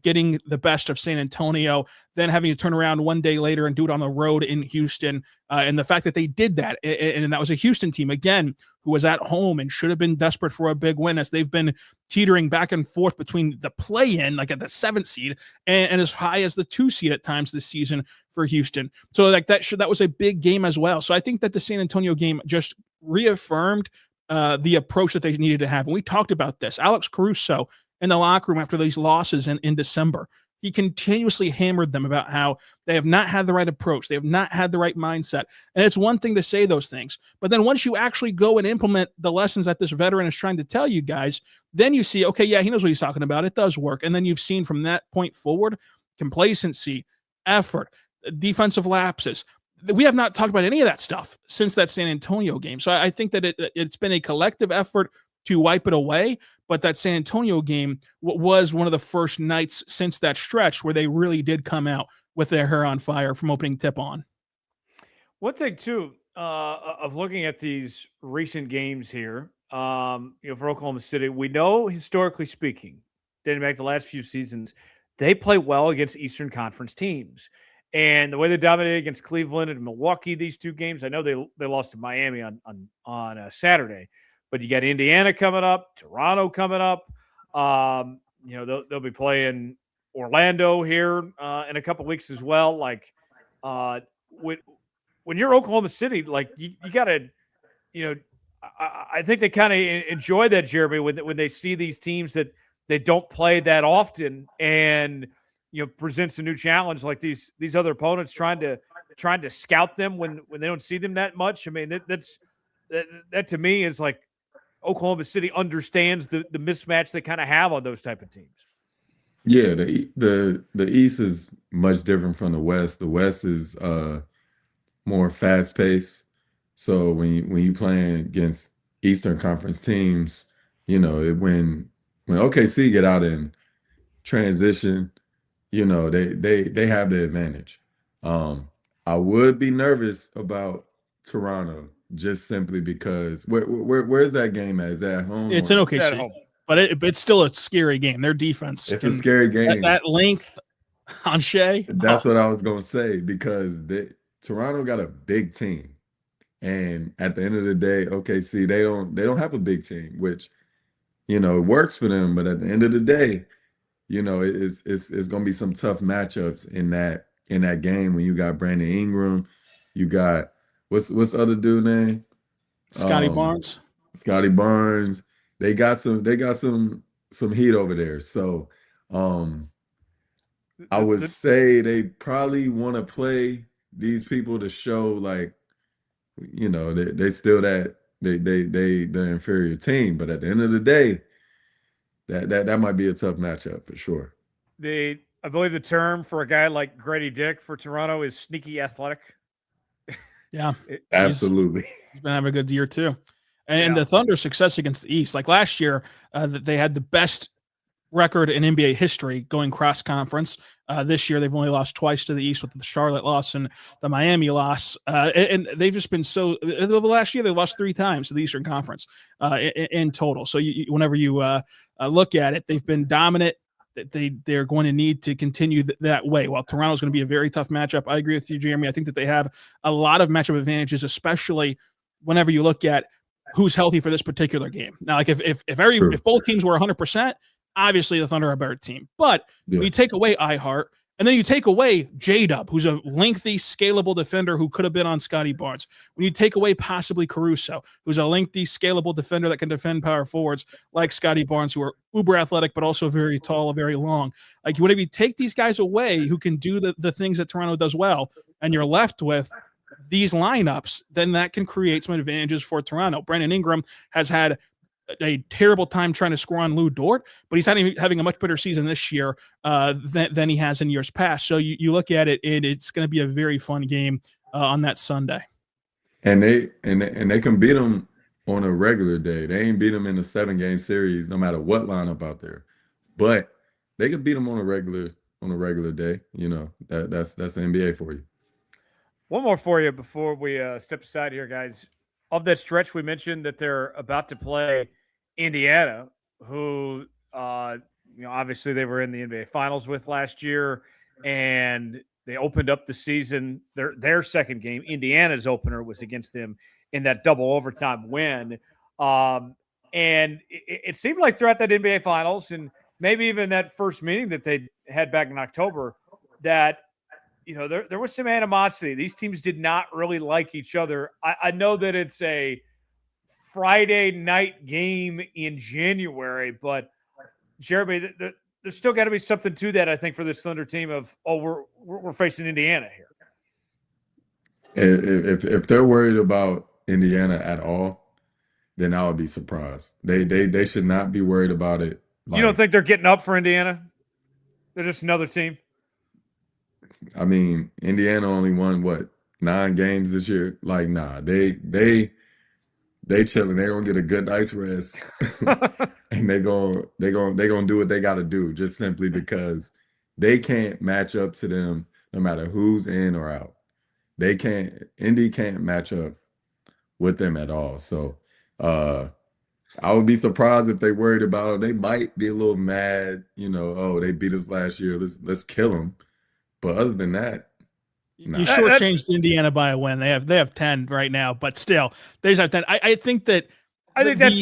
getting the best of San Antonio, then having to turn around one day later and do it on the road in Houston. And the fact that they did that, and that was a Houston team, again, who was at home and should have been desperate for a big win, as they've been teetering back and forth between the play-in, like at the 7th seed, and as high as the 2 seed at times this season for Houston. So like that was a big game as well. So I think that the San Antonio game just reaffirmed the approach that they needed to have. And we talked about this. Alex Caruso in the locker room after these losses in December, he continuously hammered them about how they have not had the right approach. They have not had the right mindset. And it's one thing to say those things, but then once you actually go and implement the lessons that this veteran is trying to tell you guys, then you see, okay, yeah, he knows what he's talking about. It does work. And then you've seen from that point forward, complacency, effort, defensive lapses. We have not talked about any of that stuff since that San Antonio game. So I think that it's been a collective effort to wipe it away. But that San Antonio game was one of the first nights since that stretch where they really did come out with their hair on fire from opening tip on. One thing, too, of looking at these recent games here, for Oklahoma City, we know, historically speaking, dating back the last few seasons, they play well against Eastern Conference teams. And the way they dominated against Cleveland and Milwaukee, these 2 games, I know they lost to Miami on Saturday, but you got Indiana coming up, Toronto coming up. They'll be playing Orlando here in a couple weeks as well. Like when you're Oklahoma City, like you got to, I think they kind of enjoy that, Jeremy, when they see these teams that they don't play that often and presents a new challenge like these other opponents trying to scout them when they don't see them that much. I mean, that to me is like Oklahoma City understands the mismatch they kind of have on those type of teams. Yeah, the East is much different from the West. The West is more fast paced. So when you playing against Eastern Conference teams, when OKC get out in transition, they have the advantage. I would be nervous about Toronto just simply because where's that game at? Is that at home? It's in OKC, but it's still a scary game. Their defense. It's a scary game. That length on Shai. That's what I was gonna say, because Toronto got a big team, and at the end of the day, OKC they don't have a big team, which it works for them. But at the end of the day, it's gonna be some tough matchups in that game when you got Brandon Ingram, you got what's the other dude name? Scotty Barnes. Scotty Barnes. They got some heat over there. So I would say they probably want to play these people to show like, they still the inferior team. But at the end of the day, that might be a tough matchup for sure. I believe the term for a guy like Grady Dick for Toronto is sneaky athletic. Yeah, absolutely. He's been having a good year too. And the Thunder's success against the East, like last year, they had the best record in NBA history going cross conference. This year, they've only lost twice to the East with the Charlotte loss and the Miami loss. And they've just been so – over the last year, they lost 3 times to the Eastern Conference in total. So whenever you look at it, they've been dominant. They're going to need to continue that way. While Toronto's going to be a very tough matchup, I agree with you, Jeremy. I think that they have a lot of matchup advantages, especially whenever you look at who's healthy for this particular game. Now, like if both teams were 100%, obviously the Thunder are a better team. But when you take away iHeart, and then you take away J-Dub, who's a lengthy, scalable defender who could have been on Scotty Barnes. When you take away possibly Caruso, who's a lengthy, scalable defender that can defend power forwards like Scotty Barnes, who are uber athletic but also very tall and very long. Like, whenever you take these guys away who can do the things that Toronto does well, and you're left with these lineups, then that can create some advantages for Toronto. Brandon Ingram has had a terrible time trying to score on Lou Dort, but he's having a much better season this year than he has in years past. So you look at it, and it's going to be a very fun game on that Sunday. And they can beat them on a regular day. They ain't beat them in a 7-game series, no matter what lineup out there. But they could beat them on a regular day. You know, that's the NBA for you. One more for you before we step aside here, guys. Of that stretch, we mentioned that they're about to play Indiana, who, obviously they were in the NBA Finals with last year, and they opened up the season. Their second game, Indiana's opener, was against them in that double overtime win. And it seemed like throughout that NBA Finals, and maybe even that first meeting that they had back in October, that there was some animosity. These teams did not really like each other. I know that it's a Friday night game in January, but Jeremy, there's still got to be something to that, I think, for this Thunder team of, we're facing Indiana here. If they're worried about Indiana at all, then I would be surprised. They should not be worried about it. You don't think they're getting up for Indiana? They're just another team? I mean, Indiana only won 9 games this year. Like, nah, they chilling. They're gonna get a good night's rest, and they gonna do what they got to do, just simply because they can't match up to them no matter who's in or out. Indy can't match up with them at all. So, I would be surprised if they worried about it. They might be a little mad, they beat us last year. Let's kill them. But other than that, you shortchanged Indiana by a win. They have 10 right now, but still, they just have 10. I think that's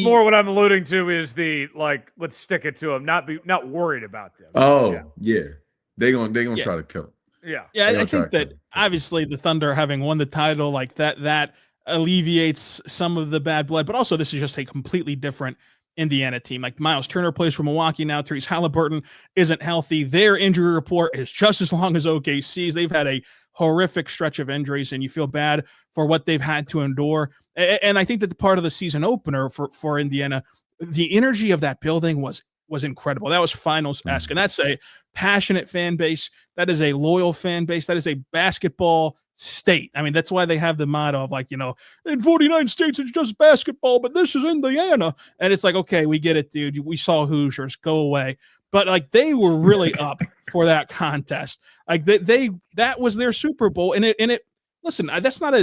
more what I'm alluding to is the let's stick it to them, not worried about them. Oh yeah, they're gonna try to kill them. Yeah. I think that obviously the Thunder having won the title like that alleviates some of the bad blood, but also this is just a completely different Indiana team. Like, Miles Turner plays for Milwaukee now. Therese Halliburton isn't healthy. Their injury report is just as long as OKC's. They've had a horrific stretch of injuries, and you feel bad for what they've had to endure. And I think that the part of the season opener for Indiana, the energy of that building was incredible. That was finals-esque, and that's a passionate fan base. That is a loyal fan base. That is a basketball state. I mean, that's why they have the motto of in 49 states, it's just basketball, but this is Indiana. And it's like, okay, we get it, dude. We saw Hoosiers, go away. But they were really up for that contest. That was their Super Bowl. And it listen, that's not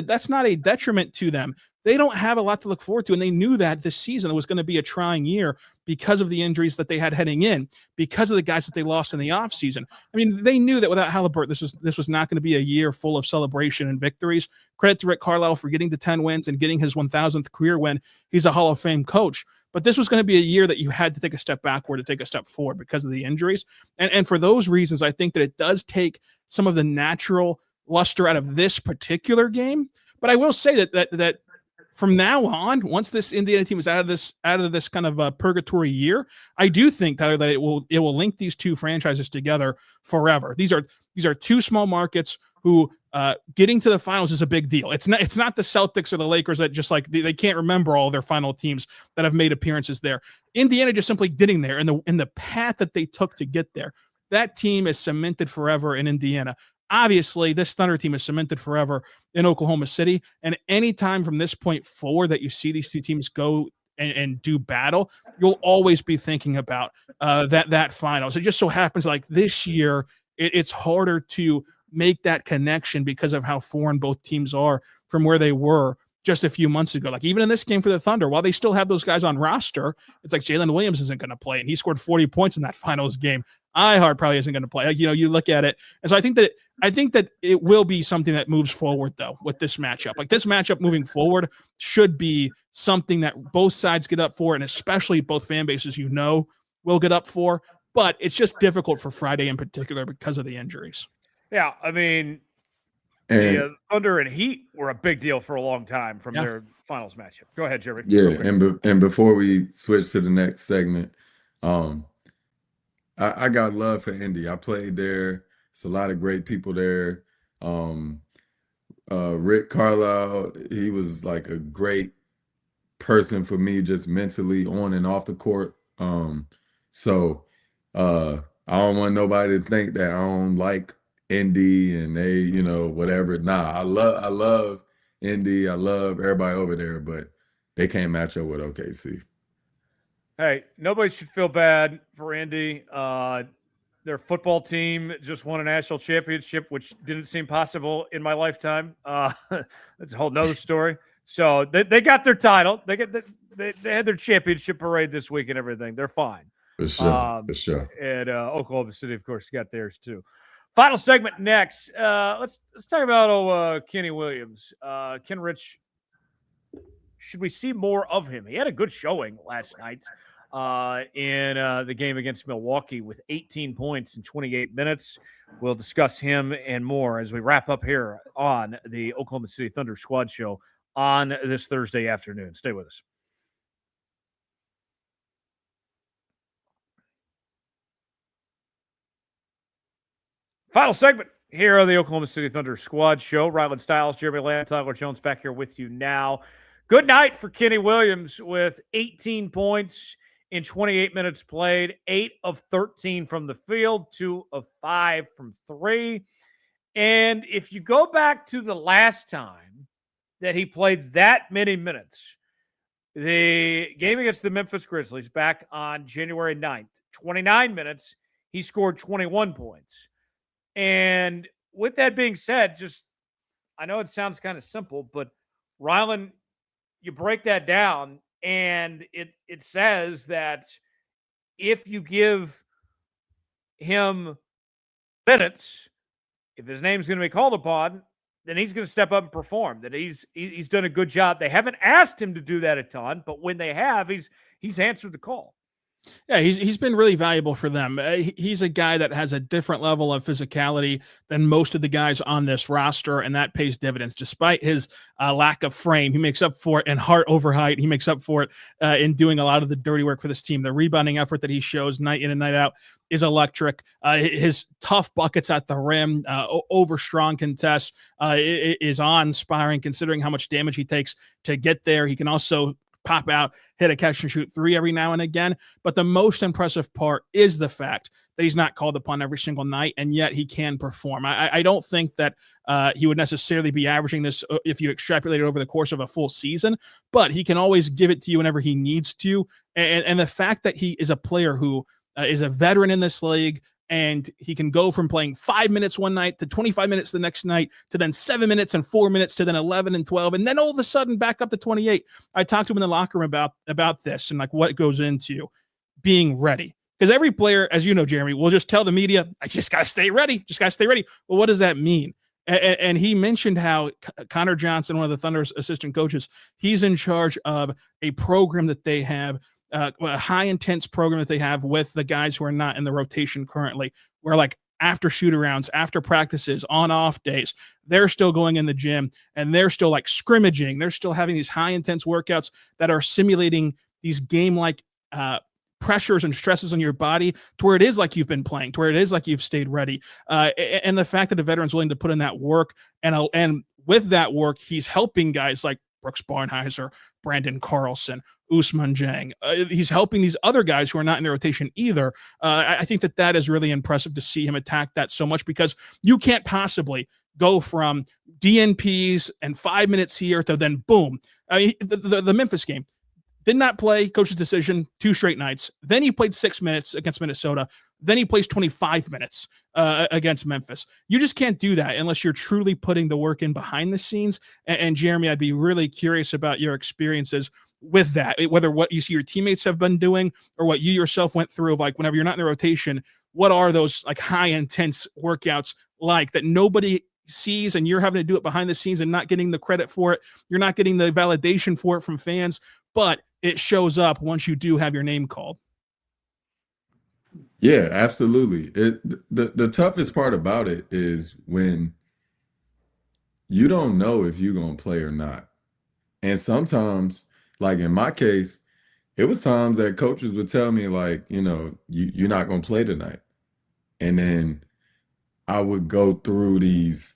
a detriment to them. They don't have a lot to look forward to, and they knew that this season was going to be a trying year because of the injuries that they had heading in, because of the guys that they lost in the offseason. I mean, they knew that without Halliburton, this was not going to be a year full of celebration and victories. Credit to Rick Carlisle for getting to 10 wins and getting his 1,000th career win. He's a Hall of Fame coach. But this was going to be a year that you had to take a step backward to take a step forward because of the injuries. And for those reasons, I think that it does take some of the natural luster out of this particular game. But I will say that from now on, once this Indiana team is out of this kind of purgatory year, I do think, Tyler, that it will link these two franchises together forever. These are two small markets who getting to the finals is a big deal. It's not the Celtics or the Lakers that just they can't remember all their final teams that have made appearances there. Indiana just simply getting there and the path that they took to get there. That team is cemented forever in Indiana. Obviously, this Thunder team is cemented forever in Oklahoma City. And any time from this point forward that you see these two teams go and do battle, you'll always be thinking about that finals. It just so happens like this year, it's harder to make that connection because of how foreign both teams are from where they were just a few months ago. Like even in this game for the Thunder, while they still have those guys on roster, it's like Jalen Williams isn't going to play, and he scored 40 points in that finals game. iHeart probably isn't going to play. Like, you look at it, and so I think that it will be something that moves forward though with this matchup. Like this matchup moving forward should be something that both sides get up for, and especially both fan bases will get up for. But it's just difficult for Friday in particular because of the injuries. Yeah, I mean, the Thunder and Heat were a big deal for a long time from their finals matchup. Go ahead, Jeremy. Yeah, and before we switch to the next segment, I got love for Indy. I played there. It's a lot of great people there. Rick Carlisle, he was like a great person for me, just mentally on and off the court. So I don't want nobody to think that I don't like Indy and they, whatever. Nah, I love Indy. I love everybody over there, but they can't match up with OKC. Hey, nobody should feel bad for Indy. Their football team just won a national championship, which didn't seem possible in my lifetime. That's a whole nother story. So they got their title. They had their championship parade this week and everything. They're fine. For sure. And Oklahoma City, of course, got theirs too. Final segment next. Let's talk about Kenny Williams. Kendrich, should we see more of him? He had a good showing last night in the game against Milwaukee with 18 points in 28 minutes. We'll discuss him and more as we wrap up here on the Oklahoma City Thunder Squad Show on this Thursday afternoon. Stay with us. Final segment here on the Oklahoma City Thunder Squad Show. Rylan Stiles, Jeremy Lamb, Tyler Jones back here with you now. Good night for Kenny Williams with 18 points in 28 minutes played, 8 of 13 from the field, 2 of 5 from 3. And if you go back to the last time that he played that many minutes, the game against the Memphis Grizzlies back on January 9th, 29 minutes, he scored 21 points. And with that being said, I know it sounds kind of simple, but Rylan, you break that down and it says that if you give him minutes, if his name's going to be called upon, then he's going to step up and perform. That he's done a good job. They haven't asked him to do that a ton, but when they have, he's answered the call. Yeah, he's been really valuable for them. He's a guy that has a different level of physicality than most of the guys on this roster, and that pays dividends. Despite his lack of frame, he makes up for it in heart over height. He makes up for it in doing a lot of the dirty work for this team. The rebounding effort that he shows night in and night out is electric. His tough buckets at the rim, over strong contests is awe-inspiring considering how much damage he takes to get there. He can also pop out, hit a catch and shoot three every now and again. But the most impressive part is the fact that he's not called upon every single night, and yet he can perform. I don't think that he would necessarily be averaging this if you extrapolate it over the course of a full season, but he can always give it to you whenever he needs to. And the fact that he is a player who is a veteran in this league, and he can go from playing 5 minutes one night to 25 minutes the next night to then 7 minutes and 4 minutes to then 11 and 12. And then all of a sudden back up to 28. I talked to him in the locker room about this and like what goes into being ready. Because every player, as you know, Jeremy, will just tell the media, I just got to stay ready. Just got to stay ready. Well, what does that mean? And he mentioned how Connor Johnson, one of the Thunder's assistant coaches, he's in charge of a program that they have, a high intense program that they have with the guys who are not in the rotation currently, where like after shoot arounds, after practices, on off days, they're still going in the gym and they're still like scrimmaging. They're still having these high intense workouts that are simulating these game-like pressures and stresses on your body to where it is like you've been playing, to where it is like you've stayed ready. And the fact that a veteran's willing to put in that work and with that work, he's helping guys like Brooks Barnheiser, Brandon Carlson, Usman Jang. He's helping these other guys who are not in the rotation either. I think that is really impressive to see him attack that so much, because you can't possibly go from DNPs and 5 minutes here to then boom. The Memphis game, Did not play, coach's decision, 2 straight nights. Then he played 6 minutes against Minnesota. Then he plays 25 minutes against Memphis. You just can't do that unless you're truly putting the work in behind the scenes. And Jeremy, I'd be really curious about your experiences with that, whether what you see your teammates have been doing or what you yourself went through, like whenever you're not in the rotation, what are those like high intense workouts like that nobody sees and you're having to do it behind the scenes and not getting the credit for it. You're not getting the validation for it from fans, but it shows up once you do have your name called. Yeah, absolutely. The toughest part about it is when you don't know if you're going to play or not. And sometimes, like in my case, it was times that coaches would tell me like, you're not going to play tonight. And then I would go through these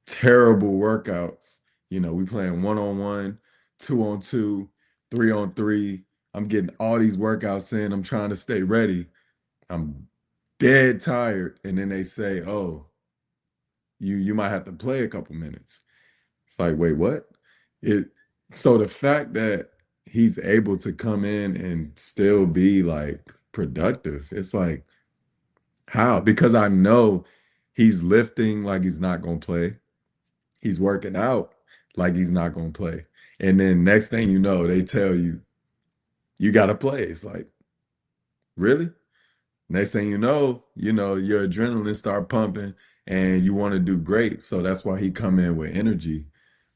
terrible workouts. We playing 1-on-1, 2-on-2, 3-on-3. I'm getting all these workouts in. I'm trying to stay ready. I'm dead tired. And then they say, oh, you might have to play a couple minutes. It's like, wait, what? So the fact that he's able to come in and still be like productive, it's like, how? Because I know he's lifting like he's not going to play. He's working out like he's not going to play. And then next thing you know, they tell you, you got to play. It's like, really? Next thing you know, your adrenaline start pumping and you want to do great. So that's why he come in with energy.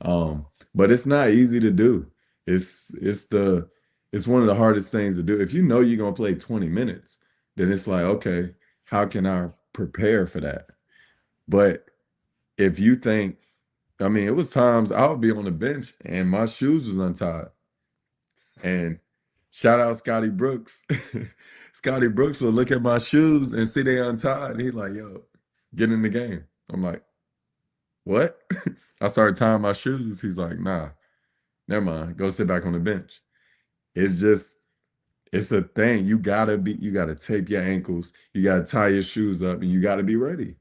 But it's not easy to do. It's one of the hardest things to do. If you know you're going to play 20 minutes, then it's like, okay, how can I prepare for that? But if you think, it was times I would be on the bench and my shoes was untied. And shout out Scotty Brooks. Scotty Brooks would look at my shoes and see they untied. And he's like, yo, get in the game. I'm like, what? I started tying my shoes. He's like, nah, never mind. Go sit back on the bench. It's a thing. You gotta tape your ankles. You gotta tie your shoes up and you gotta be ready.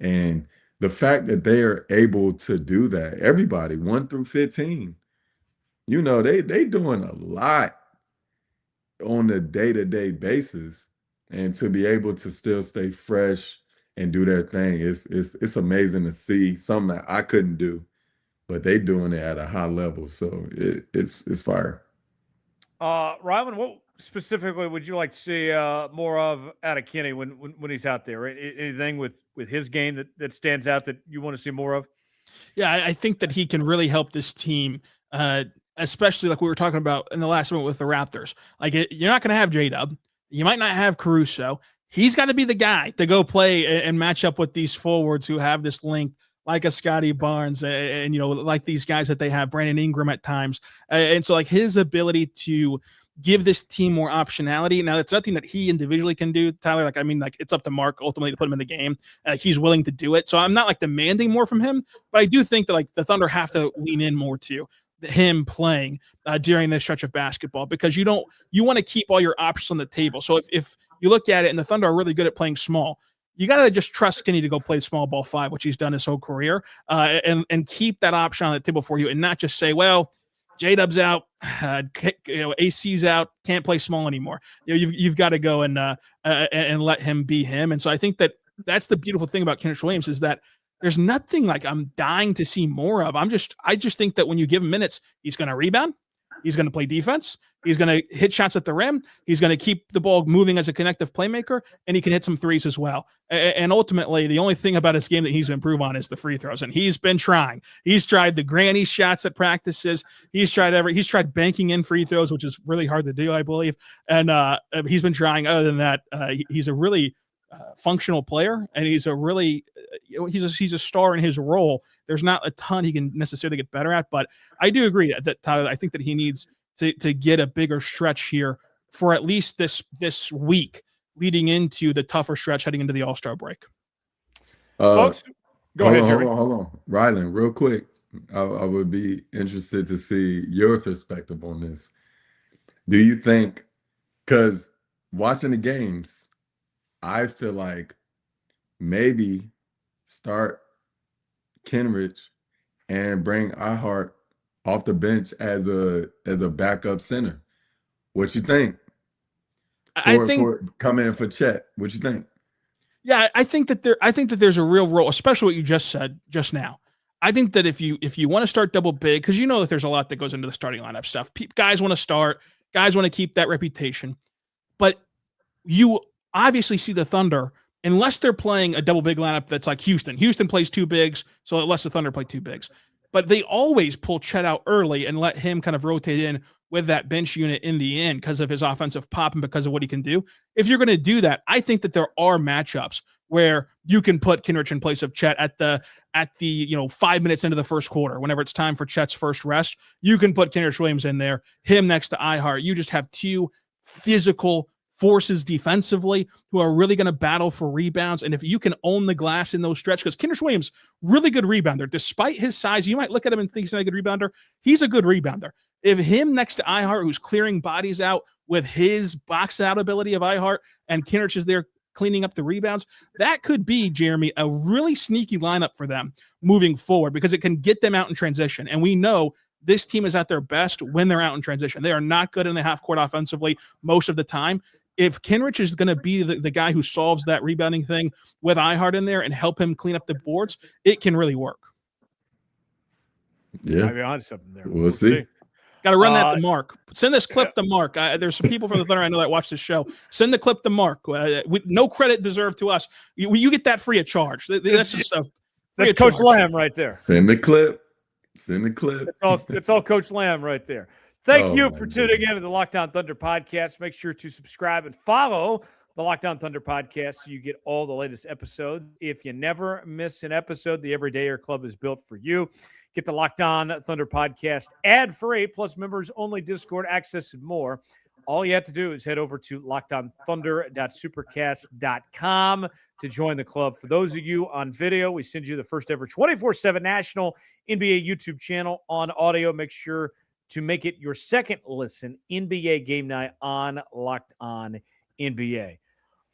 And the fact that they are able to do that, everybody, 1 through 15, they doing a lot on a day-to-day basis. And to be able to still stay fresh and do their thing, it's amazing to see something that I couldn't do, but they doing it at a high level. So it's fire. Rylan, what specifically would you like to see more of out of Kenny when he's out there? Anything with his game that stands out that you want to see more of? Yeah, I think that he can really help this team, especially like we were talking about in the last moment with the Raptors. Like you're not going to have J-Dub. You might not have Caruso. He's got to be the guy to go play and match up with these forwards who have this length, like a Scotty Barnes and like these guys that they have, Brandon Ingram at times. And so like his ability to give this team more optionality. Now, it's nothing that he individually can do, Tyler. It's up to Mark ultimately to put him in the game. He's willing to do it. So I'm not like demanding more from him, but I do think that like the Thunder have to lean in more to him playing during this stretch of basketball, because you want to keep all your options on the table. So if you look at it and the Thunder are really good at playing small, you got to just trust Skinny to go play small ball 5, which he's done his whole career, and keep that option on the table for you, and not just say, well, J-Dub's out, AC's out, can't play small anymore. You've got to go and let him be him. And so I think that's the beautiful thing about Kendrich Williams, is that there's nothing like I'm dying to see more of. I just think that when you give him minutes, he's going to rebound, he's going to play defense, he's going to hit shots at the rim, he's going to keep the ball moving as a connective playmaker, and he can hit some threes as well. And ultimately, the only thing about his game that he's improve on is the free throws, and he's been trying. He's tried the granny shots at practices. He's tried banking in free throws, which is really hard to do, I believe. And he's been trying. Other than that, he's a really functional player, and he's a star in his role. There's not a ton he can necessarily get better at, but I do agree that Tyler, I think that he needs to get a bigger stretch here for at least this week leading into the tougher stretch heading into the All-Star break. Folks, go ahead, Jeremy. Hold on. Rylan, real quick, I would be interested to see your perspective on this. Do you think, because watching the games, I feel like maybe start Kendrich and bring iHeart off the bench as a backup center, What you think? I think for come in for Chet. What you think? Yeah, I think that there's a real role, especially what you just said just now. I think that if you want to start double big, because you know that there's a lot that goes into the starting lineup stuff. Guys want to start, guys want to keep that reputation, but you obviously see the Thunder, unless they're playing a double big lineup that's like Houston. Houston plays two bigs, so it lets the Thunder play two bigs. But they always pull Chet out early and let him kind of rotate in with that bench unit in the end because of his offensive pop and because of what he can do. If you're going to do that, I think that there are matchups where you can put Kendrich in place of Chet at the 5 minutes into the first quarter, whenever it's time for Chet's first rest. You can put Kendrich Williams in there, him next to Ihart. You just have two physical forces defensively who are really going to battle for rebounds. And if you can own the glass in those stretch, because Kendrich Williams, really good rebounder, despite his size, you might look at him and think he's not a good rebounder. He's a good rebounder. If him next to Ihart, who's clearing bodies out with his box out ability of Ihart, and Kendrich is there cleaning up the rebounds, that could be, Jeremy, a really sneaky lineup for them moving forward because it can get them out in transition. And we know this team is at their best when they're out in transition. They are not good in the half court offensively most of the time. If Kendrich is going to be the guy who solves that rebounding thing with Ihart in there and help him clean up the boards, it can really work. Yeah. Might be on something there. We'll see. Got to run that to Mark. Send this clip to Mark. There's some people from the Thunder I know that watch this show. Send the clip to Mark. No credit deserved to us. You get that free of charge. That's just that's Coach Lamb right there. Send the clip. Send the clip. It's all Coach Lamb right there. Thank you for tuning in to the Locked On Thunder podcast. Make sure to subscribe and follow the Locked On Thunder podcast so you get all the latest episodes. If you never miss an episode, the Everydayer Club is built for you. Get the Locked On Thunder podcast ad-free, plus members-only Discord access and more. All you have to do is head over to lockedonthunder.supercast.com to join the club. For those of you on video, we send you the first ever 24/7 national NBA YouTube channel. On audio, make sure to make it your second listen, NBA Game Night on Locked On NBA.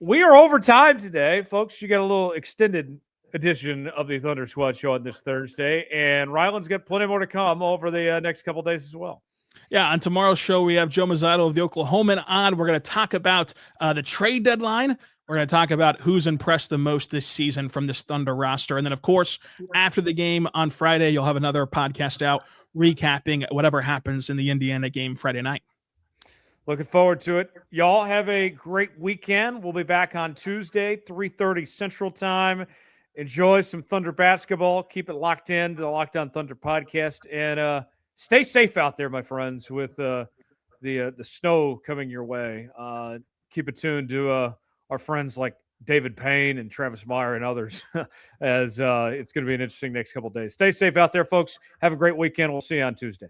We are over time today, folks. You got a little extended edition of the Thunder Squad show on this Thursday, and Rylan's got plenty more to come over the next couple of days as well. Yeah, on tomorrow's show, we have Joe Mazzato of the Oklahoman on. We're going to talk about the trade deadline. We're going to talk about who's impressed the most this season from this Thunder roster. And then, of course, after the game on Friday, you'll have another podcast out recapping whatever happens in the Indiana game Friday night. Looking forward to it. Y'all have a great weekend. We'll be back on Tuesday, 3:30 Central Time. Enjoy some Thunder basketball. Keep it locked in to the Locked On Thunder podcast. And stay safe out there, my friends, with the snow coming your way. Keep it tuned to our friends like David Payne and Travis Meyer and others as it's going to be an interesting next couple of days. Stay safe out there, folks. Have a great weekend. We'll see you on Tuesday.